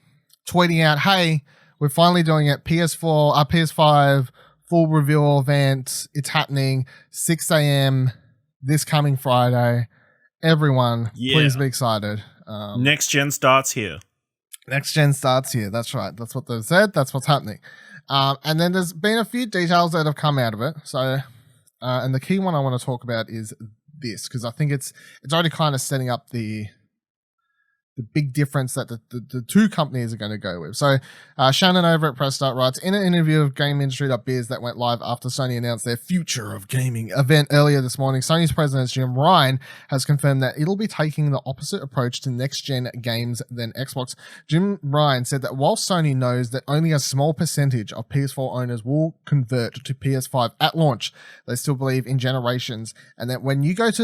S1: tweeting out, hey, we're finally doing it. PS5 full reveal event. It's happening 6 a.m. this coming Friday. Everyone, please be excited.
S3: Next gen starts here.
S1: Next gen starts here. That's right. That's what they've said. That's what's happening. And then there's been a few details that have come out of it. So, and the key one I want to talk about is this, because I think it's already kind of setting up the big difference that the two companies are going to go with. So Shannon over at Press Start writes, in an interview of GameIndustry.biz that went live after Sony announced their Future of Gaming event earlier this morning, Sony's president Jim Ryan has confirmed that it'll be taking the opposite approach to next-gen games than Xbox. Jim Ryan said that while Sony knows that only a small percentage of PS4 owners will convert to PS5 at launch, they still believe in generations, and that when you go to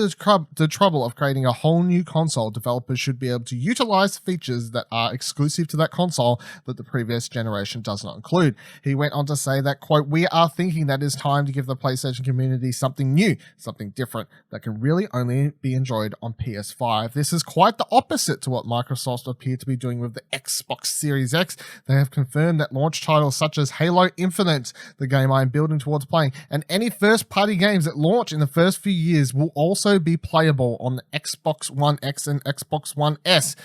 S1: the trouble of creating a whole new console, developers should be able to utilize essentialized features that are exclusive to that console that the previous generation does not include. He went on to say that, quote, "We are thinking that it's time to give the PlayStation community something new, something different that can really only be enjoyed on PS5. This is quite the opposite to what Microsoft appear to be doing with the Xbox Series X. They have confirmed that launch titles such as Halo Infinite, the game I am building towards playing, and any first-party games that launch in the first few years will also be playable on the Xbox One X and Xbox One S."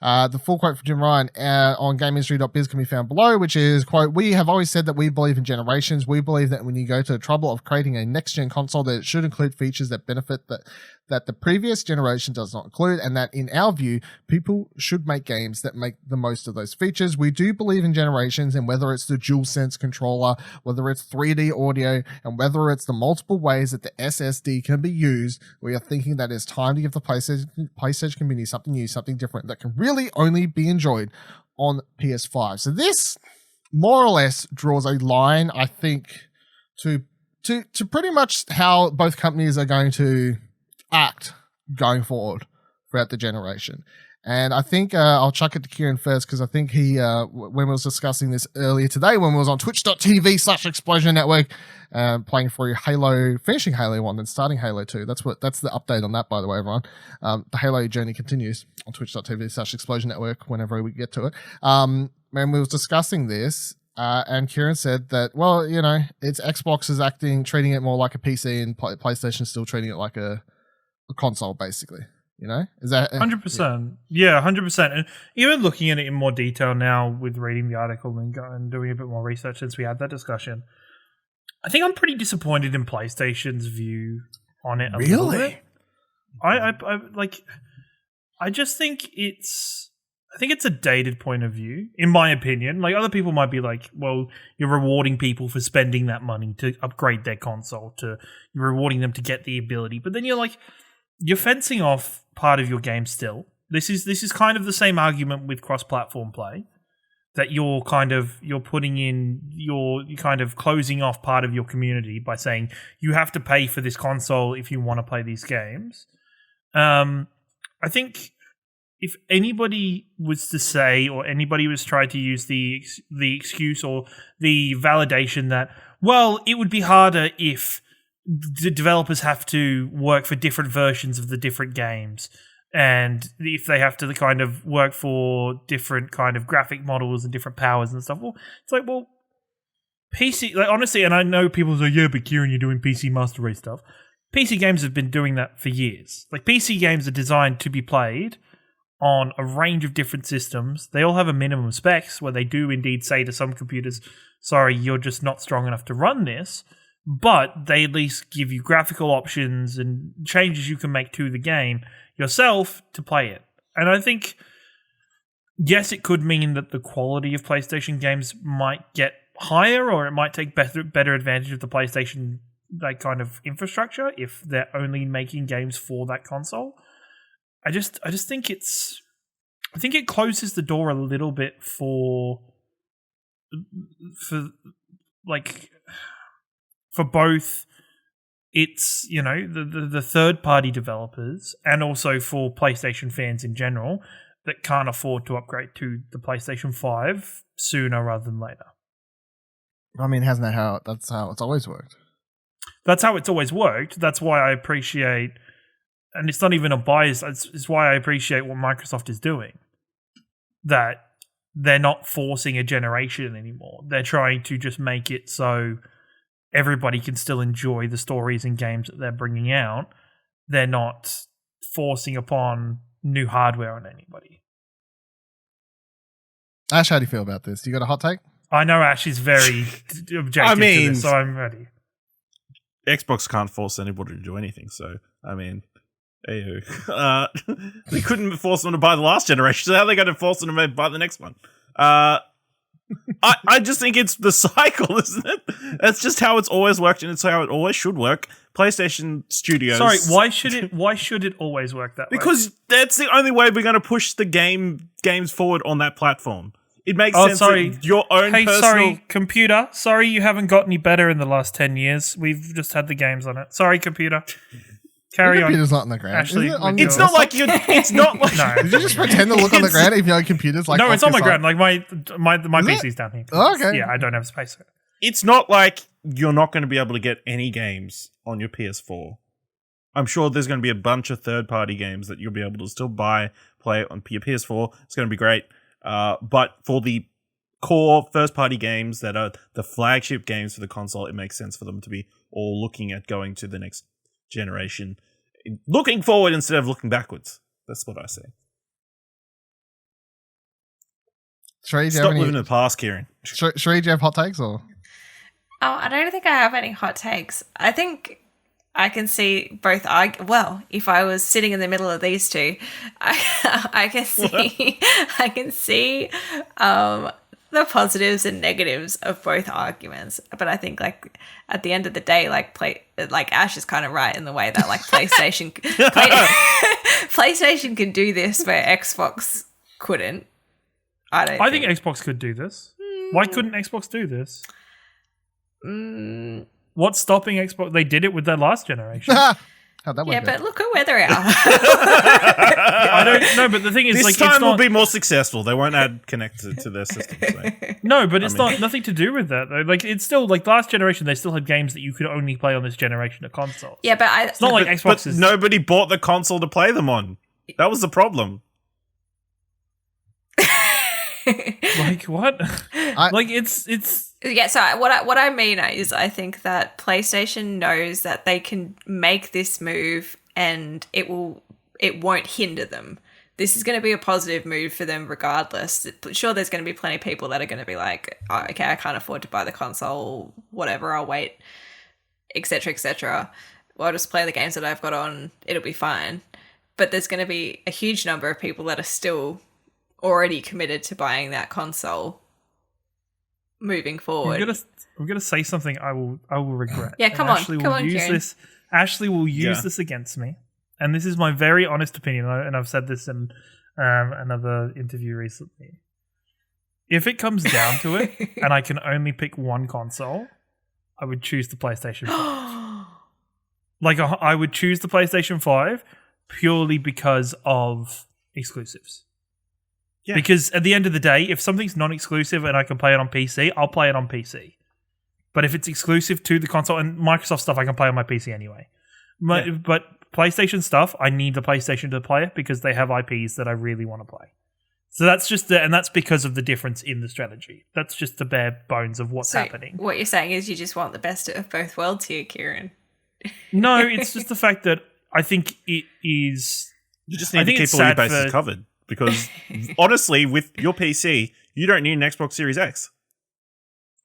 S1: The full quote from Jim Ryan on GameIndustry.biz can be found below, which is, quote, "We have always said that we believe in generations. We believe that when you go to the trouble of creating a next-gen console, that it should include features that benefit that the previous generation does not include, and that, in our view, people should make games that make the most of those features. We do believe in generations, and whether it's the DualSense controller, whether it's 3D audio, and whether it's the multiple ways that the SSD can be used, we are thinking that it's time to give the PlayStation community something new, something different that can really only be enjoyed on PS5. So this more or less draws a line, I think, to pretty much how both companies are going to act going forward throughout the generation. And I think I'll chuck it to Ciaran first, because I think he, when we was discussing this earlier today, when we was on twitch.tv/Explosion Network, playing through Halo, finishing Halo 1 and starting Halo 2. That's the update on that, by the way, everyone. The Halo journey continues on twitch.tv/Explosion Network whenever we get to it. When we was discussing this, and Ciaran said that, well, you know, it's Xbox is treating it more like a PC, and PlayStation still treating it like a console, basically. You know, is that
S2: 100%? Yeah, 100%. And even looking at it in more detail now, with reading the article and doing a bit more research since we had that discussion, I think I'm pretty disappointed in PlayStation's view on it.
S1: Really?
S2: I just think it's a dated point of view, in my opinion. Like, other people might be like, well, you're rewarding people for spending that money to upgrade their console, you're rewarding them to get the ability, but then you're fencing off part of your game still. This is kind of the same argument with cross-platform play, that you're kind of closing off part of your community by saying you have to pay for this console if you want to play these games. I think if anybody was to say, or anybody was trying to use the excuse or the validation that, well, it would be harder if the developers have to work for different versions of the different games, and if they have to kind of work for different kind of graphic models and different powers and stuff. Well, it's like, well, PC, like, honestly, and I know people say, yeah, but Ciaran, you're doing PC Master Race stuff. PC games have been doing that for years. Like, PC games are designed to be played on a range of different systems. They all have a minimum specs where they do indeed say to some computers, sorry, you're just not strong enough to run this. But they at least give you graphical options and changes you can make to the game yourself to play it. And I think, yes, it could mean that the quality of PlayStation games might get higher, or it might take better advantage of the PlayStation like kind of infrastructure if they're only making games for that console. I just think I think it closes the door a little bit for both it's, you know, the third-party developers, and also for PlayStation fans in general that can't afford to upgrade to the PlayStation 5 sooner rather than later.
S1: I mean, that's how it's always worked.
S2: That's how it's always worked. That's why I appreciate, and it's not even a bias, it's why I appreciate what Microsoft is doing. That they're not forcing a generation anymore. They're trying to just make it so everybody can still enjoy the stories and games that they're bringing out. They're not forcing upon new hardware on anybody.
S1: Ash, how do you feel about this? You got a hot take?
S2: I know Ash is very objective to this, so I'm ready.
S3: Xbox can't force anybody to do anything, so, I mean, they couldn't force them to buy the last generation, so how are they going to force them to buy the next one? I just think it's the cycle, isn't it? That's just how it's always worked, and it's how it always should work. PlayStation Studios.
S2: Sorry, why should it always work that way?
S3: Because that's the only way we're going to push the games forward on that platform. It makes sense.
S2: Sorry.
S3: That your own personal...
S2: sorry, computer. Sorry, you haven't got any better in the last 10 years. We've just had the games on it. Sorry, computer. Carry on.
S1: Computer's not on the ground.
S2: Actually,
S1: Isn't it on
S3: It's
S1: your
S3: not like you. It's not like.
S2: No.
S1: Did you just pretend to look on the ground if your computer's like?
S2: No, it's on my
S1: ground.
S2: ground. Like my
S1: Is it?
S2: PC's down here.
S1: Oh, okay.
S2: Yeah, I don't have space.
S3: It's not like you're not going to be able to get any games on your PS4. I'm sure there's going to be a bunch of third-party games that you'll be able to still buy, play on your PS4. It's going to be great. But for the core first-party games that are the flagship games for the console, it makes sense for them to be all looking at going to the next generation. Looking forward instead of looking backwards. That's what I say.
S1: Cherie,
S3: Stop living in the past, Ciaran.
S1: Cherie, do you have hot takes or?
S4: Oh, I don't think I have any hot takes. I think I can see both. If I was sitting in the middle of these two, I can see. I can see the positives and negatives of both arguments. But I think, like, at the end of the day, like Ash is kind of right in the way that, like, PlayStation PlayStation can do this where Xbox couldn't. I
S2: think Xbox could do this. Why couldn't Xbox do this? What's stopping Xbox? They did it with their last generation.
S1: How'd that work out?
S4: but look at where they're at.
S2: I don't know, but the thing is,
S3: This
S2: like,
S3: time
S2: it's not,
S3: will be more successful. They won't add Connect to their system. So.
S2: No, but it's not nothing to do with that though. Like, it's still like last generation. They still had games that you could only play on this generation of consoles.
S4: Yeah, but
S2: It's not like Xbox
S3: But
S2: is
S3: nobody bought the console to play them on. That was the problem.
S2: like what? Like it's
S4: Yeah, so what I mean is I think that PlayStation knows that they can make this move and it won't hinder them. This is going to be a positive move for them regardless. Sure, there's going to be plenty of people that are going to be like, oh, okay, I can't afford to buy the console, whatever, I'll wait, etc., etc. Well, I'll just play the games that I've got on, it'll be fine. But there's going to be a huge number of people that are still already committed to buying that console moving forward.
S2: I'm gonna say something I will regret.
S4: Yeah, come on,
S2: Ashley
S4: come
S2: will
S4: on,
S2: use
S4: Ciaran.
S2: this. Ashley will use this against me, and this is my very honest opinion. And I've said this in another interview recently. If it comes down to it, and I can only pick one console, I would choose the PlayStation 5. I would choose the PlayStation 5 purely because of exclusives. Yeah. Because at the end of the day, if something's non-exclusive and I can play it on PC, I'll play it on PC. But if it's exclusive to the console, and Microsoft stuff I can play on my PC anyway. But PlayStation stuff, I need the PlayStation to play it because they have IPs that I really want to play. So that's just and that's because of the difference in the strategy. That's just the bare bones of what's happening.
S4: What you're saying is you just want the best of both worlds here, Ciaran.
S2: No, it's just the fact that I think it is...
S3: You just need to keep all your bases covered. Because honestly, with your PC, you don't need an Xbox Series X.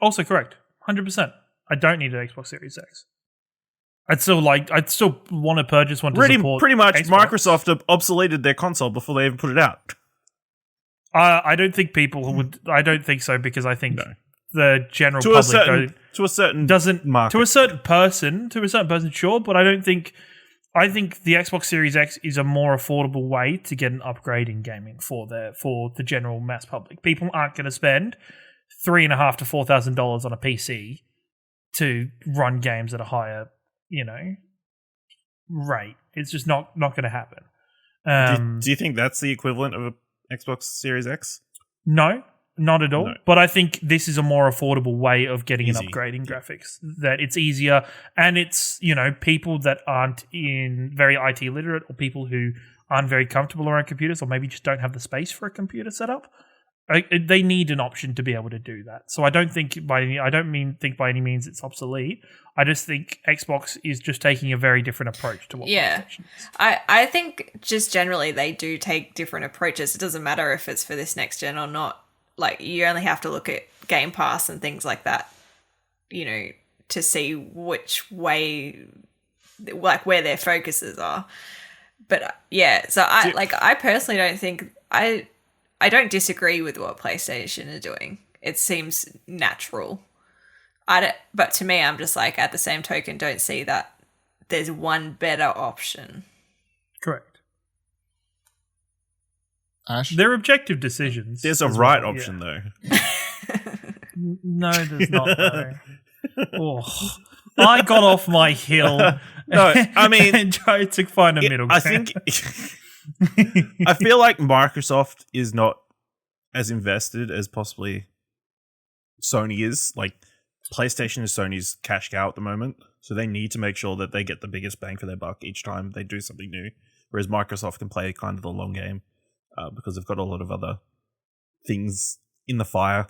S2: Also correct. 100%. I don't need an Xbox Series X. I'd still want to purchase one to support
S3: pretty much
S2: Xbox.
S3: Microsoft obsoleted their console before they even put it out.
S2: I don't think people would. I don't think so because I think the general public
S3: to a certain
S2: doesn't
S3: market.
S2: to a certain person, sure, but I don't think. I think the Xbox Series X is a more affordable way to get an upgrade in gaming for the general mass public. People aren't going to spend $3,500 to $4,000 on a PC to run games at a higher, rate. It's just not going to happen.
S3: Do you think that's the equivalent of an Xbox Series X?
S2: No, not at all. No. But I think this is a more affordable way of getting an upgrade in graphics. That it's easier, and it's people that aren't very IT literate or people who aren't very comfortable around computers or maybe just don't have the space for a computer setup. They need an option to be able to do that. So I don't think by any means it's obsolete. I just think Xbox is just taking a very different approach to what PlayStation is.
S4: I think just generally they do take different approaches. It doesn't matter if it's for this next gen or not. Like, you only have to look at Game Pass and things like that, to see which way, like, where their focuses are. But yeah, so I personally don't think I don't disagree with what PlayStation are doing. It seems natural. But to me, I'm just like, at the same token, don't see that there's one better option.
S2: Correct.
S1: Ash?
S2: They're objective decisions.
S3: There's a right option, though.
S2: No, there's not, though. Oh, I got off my hill
S3: No, I mean,
S2: and try to find a middle ground.
S3: I think I feel like Microsoft is not as invested as possibly Sony is. Like PlayStation and Sony's cash cow at the moment, so they need to make sure that they get the biggest bang for their buck each time they do something new. Whereas Microsoft can play kind of the long game because they've got a lot of other things in the fire,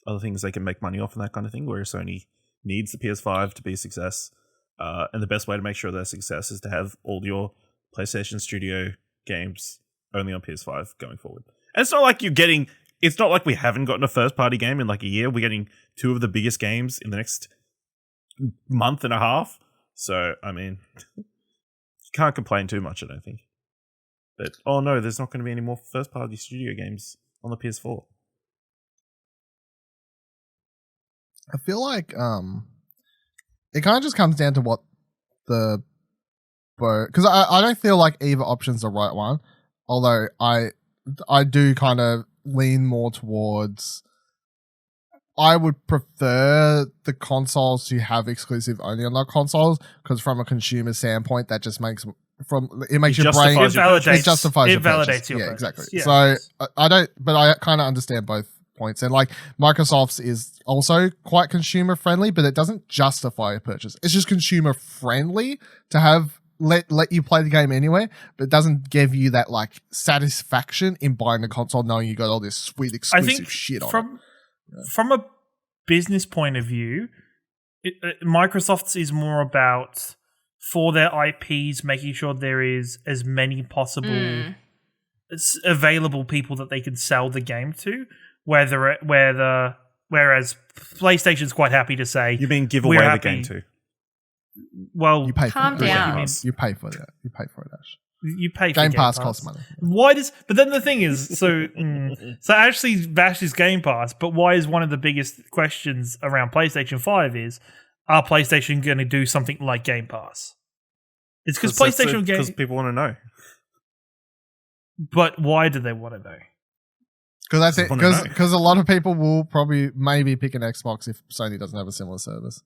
S3: other things they can make money off and that kind of thing. Whereas Sony needs the PS5 to be a success, and the best way to make sure they're success is to have all your PlayStation Studio games only on PS5 going forward. And it's not like it's not like we haven't gotten a first-party game in like a year. We're getting two of the biggest games in the next month and a half. So, I mean, you can't complain too much, I don't think. But, oh no, there's not going to be any more first-party studio games on the PS4.
S1: I feel like it kind of just comes down to what because I don't feel like either option's the right one. Although I do kind of lean more towards I would prefer the consoles to have exclusive only on their consoles, because from a consumer standpoint, that just makes your brain
S2: it justifies
S1: your
S2: validates your
S1: yeah,
S2: purchase.
S1: exactly.
S2: Yes.
S1: So I kind of understand both points, and like Microsoft's is also quite consumer friendly, but it doesn't justify a purchase. It's just consumer friendly to have let you play the game anywhere, but it doesn't give you that like satisfaction in buying the console knowing you got all this sweet exclusive shit on it.
S2: From a business point of view, Microsoft's is more about, for their IPs, making sure there is as many possible available people that they can sell the game to, whereas PlayStation's quite happy to say,
S3: you mean give away the game to?
S2: Well,
S1: you pay for
S4: calm
S1: it.
S4: down.
S1: You pay for that. You pay for it, Ash.
S2: You pay for
S1: Game Pass costs money.
S2: Why does? But then the thing is, so Ashley bashes Game Pass, but why is one of the biggest questions around PlayStation 5 is, are PlayStation going to do something like Game Pass? It's because PlayStation
S3: because people want to know.
S2: But why do they want to know?
S1: Because that's it. Because a lot of people will maybe pick an Xbox if Sony doesn't have a similar service.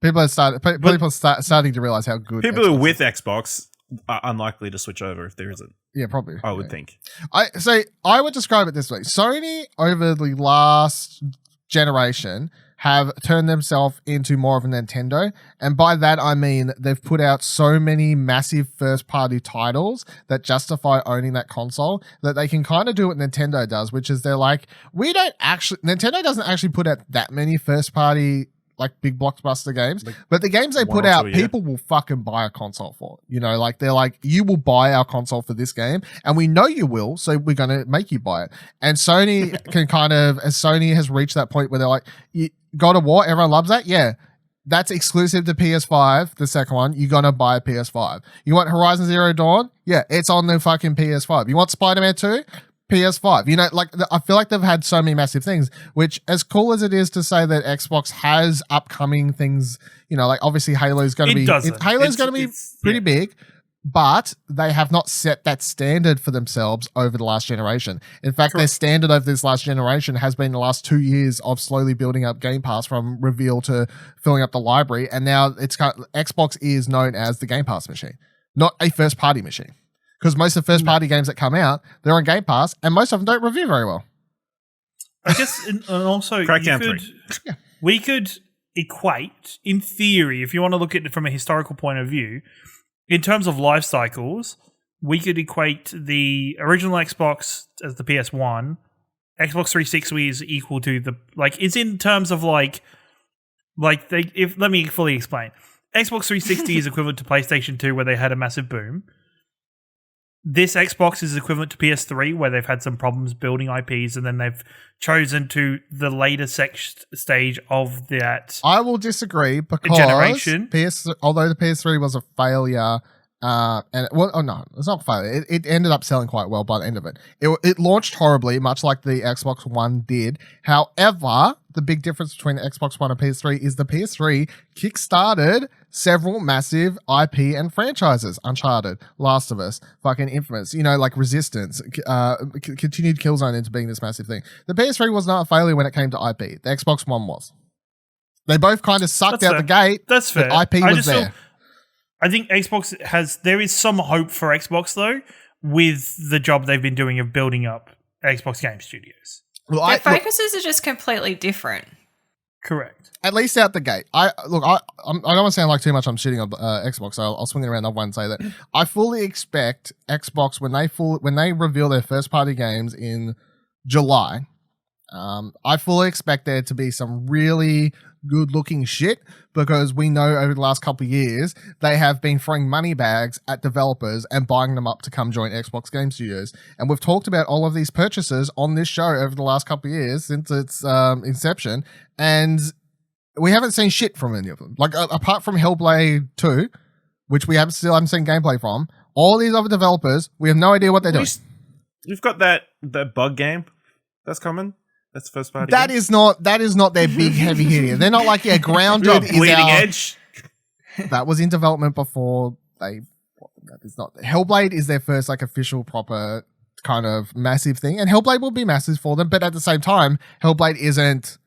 S1: People are starting to realize how good
S3: people who are with Xbox are unlikely to switch over if there isn't.
S1: Yeah, probably.
S3: I would think.
S1: I would describe it this way. Sony over the last generation have turned themselves into more of a Nintendo, and by that I mean they've put out so many massive first-party titles that justify owning that console that they can kind of do what Nintendo does, which is they're like, Nintendo doesn't actually put out that many first-party like big blockbuster games, but the games they put out, people will fucking buy a console for. Like they're like, you will buy our console for this game, and we know you will, so we're gonna make you buy it. And Sony Sony has reached that point where they're like, God of War, everyone loves that, yeah. That's exclusive to PS5, the second one. You're gonna buy a PS5. You want Horizon Zero Dawn? Yeah, it's on the fucking PS5. You want Spider-Man 2? PS5. I feel like they've had so many massive things, which, as cool as it is to say that Xbox has upcoming things, like obviously Halo's going to be pretty big, but they have not set that standard for themselves over the last generation. In fact, their standard over this last generation has been the last 2 years of slowly building up Game Pass from reveal to filling up the library, and now Xbox is known as the Game Pass machine, not a first-party machine. Because most of the first-party games that come out, they're on Game Pass, and most of them don't review very well.
S2: I guess, and also, we could equate, in theory, if you want to look at it from a historical point of view, in terms of life cycles, we could equate the original Xbox as the PS1, Xbox 360 is equal to it's in terms of let me fully explain. Xbox 360 is equivalent to PlayStation 2, where they had a massive boom. This Xbox is equivalent to PS3, where they've had some problems building IPs, and then they've chosen to the later stage of that.
S1: I will disagree because
S2: generation.
S1: Although the PS3 was a failure, it's not a failure. It ended up selling quite well by the end of it. It launched horribly, much like the Xbox One did. However, the big difference between the Xbox One and PS3 is the PS3 kickstarted several massive IP and franchises. Uncharted, Last of Us, fucking Infamous, like Resistance, continued Killzone into being this massive thing. The PS3 was not a failure when it came to IP. The Xbox One was. They both kind of sucked out the gate.
S2: That's fair.
S1: IP was there.
S2: I think there is some hope for Xbox though with the job they've been doing of building up Xbox Game Studios.
S4: Well, their focuses are just completely different.
S2: Correct.
S1: At least out the gate. I don't want to sound like too much I'm shitting on Xbox, so I'll swing it around that one and say that I fully expect Xbox when they reveal their first party games in July, I fully expect there to be some really good looking shit, because we know over the last couple of years they have been throwing money bags at developers and buying them up to come join Xbox Game Studios. And we've talked about all of these purchases on this show over the last couple of years since its inception, and we haven't seen shit from any of them. Like apart from Hellblade 2, which we still haven't seen gameplay from, all these other developers, we have no idea what they're doing.
S3: You've got that bug game that's coming. That's the first party.
S1: That is not their big heavy hitter. They're not like Grounded is
S3: Bleeding Edge.
S1: That was in development before they. It's not Hellblade is their first like official proper kind of massive thing, and Hellblade will be massive for them. But at the same time, Hellblade isn't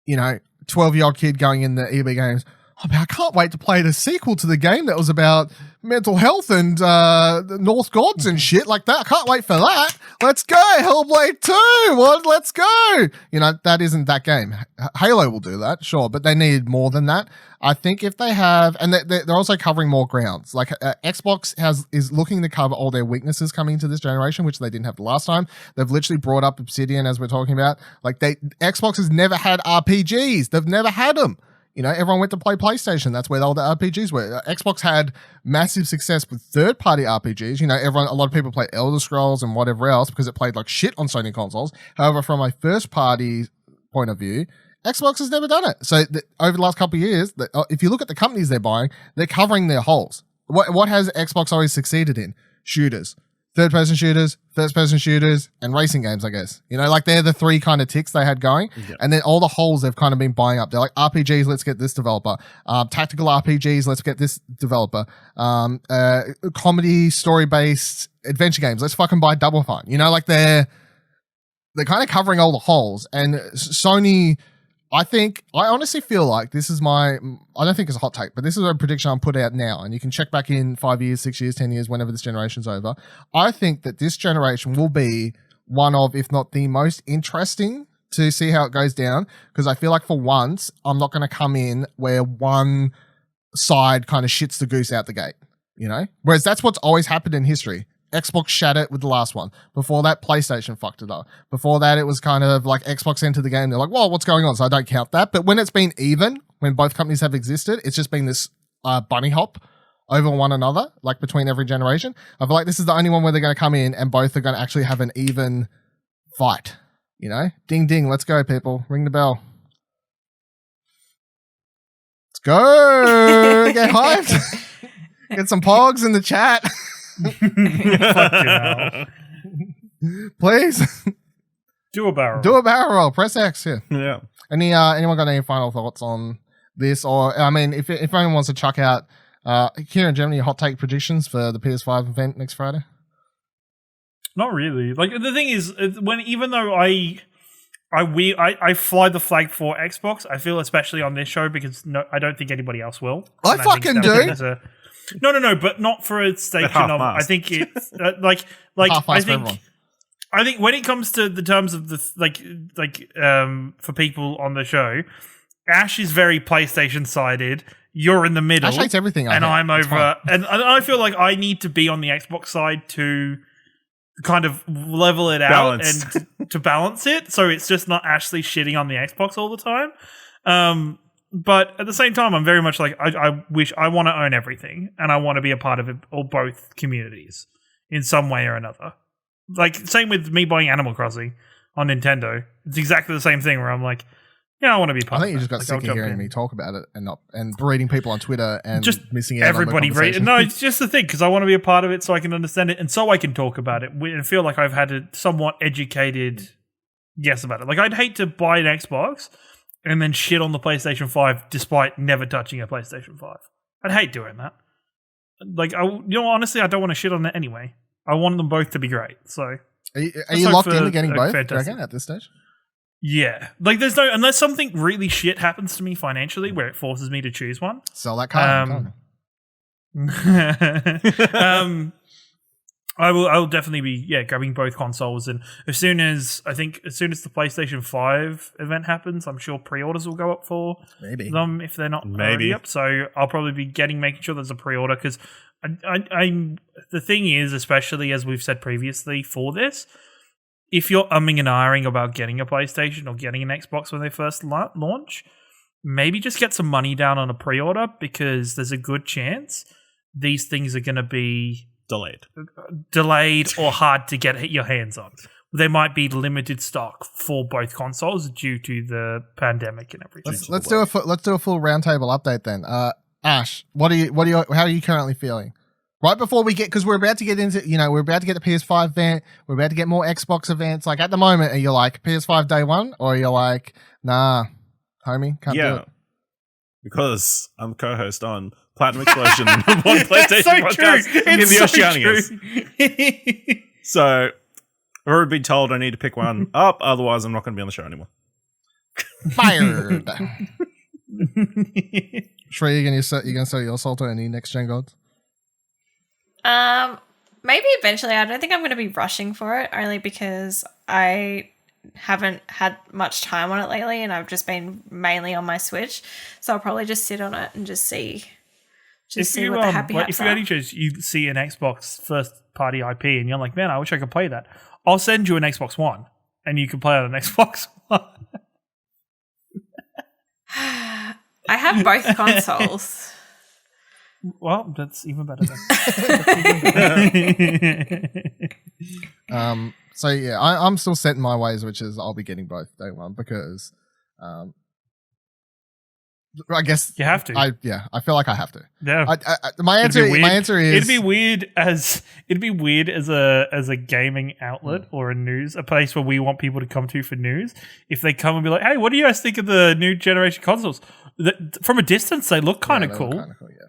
S1: 12-year-old kid going in the EB Games. Oh, man, I can't wait to play the sequel to the game that was about mental health and the Norse gods and shit like that. I can't wait for that. Let's go, Hellblade 2. What? Let's go. That isn't that game. Halo will do that, sure, but they need more than that. I think if they have, and they're also covering more grounds. Like Xbox is looking to cover all their weaknesses coming into this generation, which they didn't have the last time. They've literally brought up Obsidian, as we're talking about. Like Xbox has never had RPGs. They've never had them. Everyone went to play PlayStation. That's where all the RPGs were. Xbox had massive success with third-party RPGs. A lot of people play Elder Scrolls and whatever else because it played like shit on Sony consoles. However, from a first-party point of view, Xbox has never done it. So over the last couple of years, if you look at the companies they're buying, they're covering their holes. What has Xbox always succeeded in? Shooters. Third-person shooters, first-person shooters, and racing games, I guess. They're the three kind of ticks they had going. Yep. And then all the holes they've kind of been buying up. They're like, RPGs, let's get this developer. Tactical RPGs, let's get this developer. Comedy, story-based adventure games, let's fucking buy Double Fine. They're kind of covering all the holes. And Sony, I honestly feel like this is I don't think it's a hot take, but this is a prediction I'm put out now, and you can check back in 5 years, 6 years, 10 years, whenever this generation's over. I think that this generation will be one of, if not the most interesting to see how it goes down, because I feel like for once, I'm not going to come in where one side kind of shits the goose out the gate, Whereas that's what's always happened in history. Xbox shat it with the last one. Before that, PlayStation fucked it up. Before that, it was kind of like Xbox entered the game. They're like, well, what's going on? So I don't count that. But when it's been even, when both companies have existed, it's just been this bunny hop over one another, like between every generation. I feel like this is the only one where they're going to come in and both are going to actually have an even fight. Ding, ding. Let's go, people. Ring the bell. Let's go. Get hyped. Get some pogs in the chat. Please
S2: do a barrel
S1: roll. Press X. Yeah. Anyone got any final thoughts on this? Or if anyone wants to chuck out Ciaran, do you have any hot take predictions for the PS5 event next Friday?
S2: Not really. Like the thing is, even though I fly the flag for Xbox, I feel especially on this show because I don't think anybody else will.
S1: I fucking do.
S2: No, but not for a station of. I think it's I think when it comes to the terms of the for people on the show, Ash is very PlayStation sided. You're in the middle.
S1: Ash hates everything,
S2: and I'm over. And I feel like I need to be on the Xbox side to kind of level it out and to balance it, so it's just not Ashley shitting on the Xbox all the time. But at the same time, I'm very much like, I wish I want to own everything and I want to be a part of it or both communities in some way or another. Like, same with me buying Animal Crossing on Nintendo. It's exactly the same thing where I'm like, I want to be part of it.
S1: I think you just got sick of hearing me talk about it and reading people on Twitter and
S2: just
S1: missing out
S2: everybody
S1: on the conversation.
S2: No, it's just the thing, because I want to be a part of it so I can understand it and so I can talk about it and feel like I've had a somewhat educated guess about it. Like, I'd hate to buy an Xbox and then shit on the PlayStation 5 despite never touching a PlayStation 5. I'd hate doing that. Like, honestly, I don't want to shit on it anyway. I want them both to be great. So,
S1: are you locked into getting both? Do you reckon, at this stage?
S2: Yeah, like there's no, unless something really shit happens to me financially where it forces me to choose one.
S1: Sell that car.
S2: I will definitely be grabbing both consoles, and as soon as the PlayStation 5 event happens, I'm sure pre-orders will go up for them if they're not already up. So I'll probably be making sure there's a pre-order, because I'm the thing is, especially as we've said previously for this, if you're umming and ahhing about getting a PlayStation or getting an Xbox when they first launch, maybe just get some money down on a pre-order, because there's a good chance these things are going to be delayed or hard to get your hands on. There might be limited stock for both consoles due to the pandemic and everything.
S1: Let's do a full roundtable update then. Ash, how are you currently feeling? Right before we get, because we're about to get into, we're about to get the PS5 event, we're about to get more Xbox events. Like at the moment, are you like PS5 day one, or are you like, nah, homie, can't do it? Because
S3: I'm co-host on Platinum Explosion, one PlayStation podcast in the Oceanias. So I've already been told I need to pick one up, otherwise I'm not going to be on the show anymore.
S1: Fired. Cherie, you gonna sell your soul to any next gen gods?
S4: Maybe eventually. I don't think I'm going to be rushing for it, only because I haven't had much time on it lately, and I've just been mainly on my Switch. So I'll probably just sit on it and just see what the happy haps
S2: if you only choose, you see an Xbox first party IP, and you're like, man, I wish I could play that. I'll send you an Xbox One, and you can play it on an Xbox One.
S4: I have both consoles.
S2: Well, that's even better then.
S1: So yeah, I'm still set in my ways, which is I'll be getting both day one, because I guess
S2: you have to.
S1: I feel like I have to.
S2: Yeah.
S1: My answer is
S2: it'd be weird as a gaming outlet or a place where we want people to come to for news. If they come and be like, "Hey, what do you guys think of the new generation consoles?" From a distance, they look kind of cool.
S1: Yeah.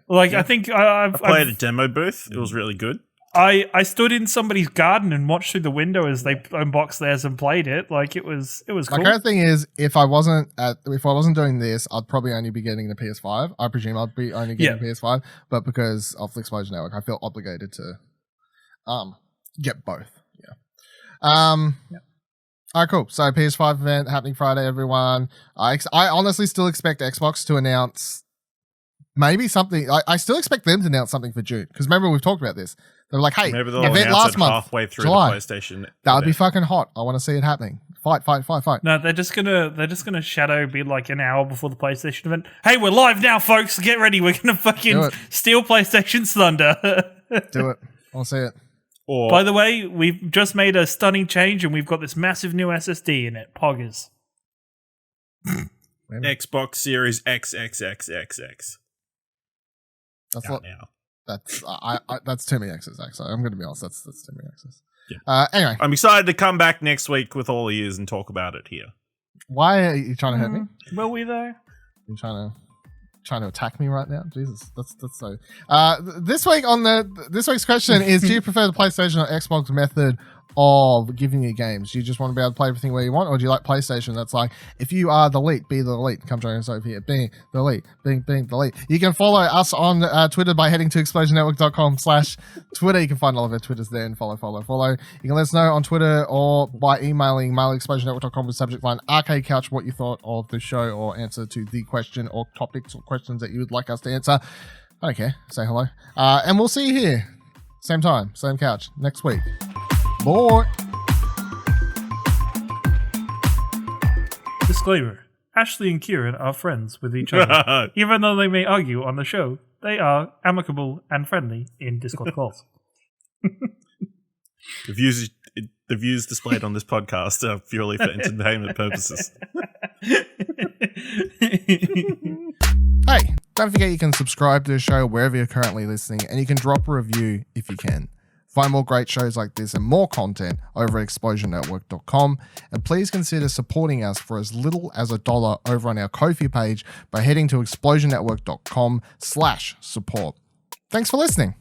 S2: Like I think
S3: I played a demo booth. It was really good.
S2: I stood in somebody's garden and watched through the window as they unboxed theirs and played it. Like it was cool.
S1: My current thing is, if I wasn't doing this, I'd probably only be getting the PS5. I presume I'd be only getting PS5, but because of the Explosion Network, I feel obligated to get both. Yeah. All right, cool. So PS5 event happening Friday, everyone. I honestly still expect Xbox to announce maybe something. I still expect them to announce something for June, because remember we've talked about this. They were like, "Hey,
S3: maybe they'll
S1: event
S3: announce
S1: last month,
S3: halfway through
S1: July.
S3: the PlayStation.
S1: That would be fucking hot. I want to see it happening. Fight.
S2: No, they're just gonna shadow be like an hour before the PlayStation event. Hey, we're live now, folks. Get ready. We're gonna fucking steal PlayStation's thunder.
S1: Do it. I'll see it.
S2: By the way, we've just made a stunning change, and we've got this massive new SSD in it. Poggers.
S3: Xbox Series XXXXX.
S1: That's what now. That's too many X's, actually. I'm going to be honest. That's too many X's.
S3: Yeah.
S1: Anyway,
S3: I'm excited to come back next week with all of yous and talk about it here.
S1: Why are you trying to hurt me?
S2: Will we though?
S1: You're trying to attack me right now? Jesus, that's so. This week's question is: do you prefer the PlayStation or Xbox method of giving you games? Do you just want to be able to play everything where you want, or do you like PlayStation? That's like, if you are the elite, be the elite. Come join us over here. Being the elite. Being the elite. You can follow us on Twitter by heading to explosionnetwork.com/Twitter. You can find all of our Twitters there and follow. You can let us know on Twitter or by emailing mail@explosionnetwork.com with subject line Arcade Couch what you thought of the show, or answer to the question or topics or questions that you would like us to answer. I don't care. Say hello. And we'll see you here. Same time, same couch, next week. Boy.
S2: Disclaimer. Ashley and Ciaran are friends with each other. Even though they may argue on the show, they are amicable and friendly in Discord calls.
S3: The views displayed on this podcast are purely for entertainment purposes.
S1: Hey, don't forget you can subscribe to the show wherever you're currently listening, and you can drop a review if you can. Find more great shows like this and more content over at explosionnetwork.com, and please consider supporting us for as little as $1 over on our Ko-fi page by heading to explosionnetwork.com/support. Thanks for listening.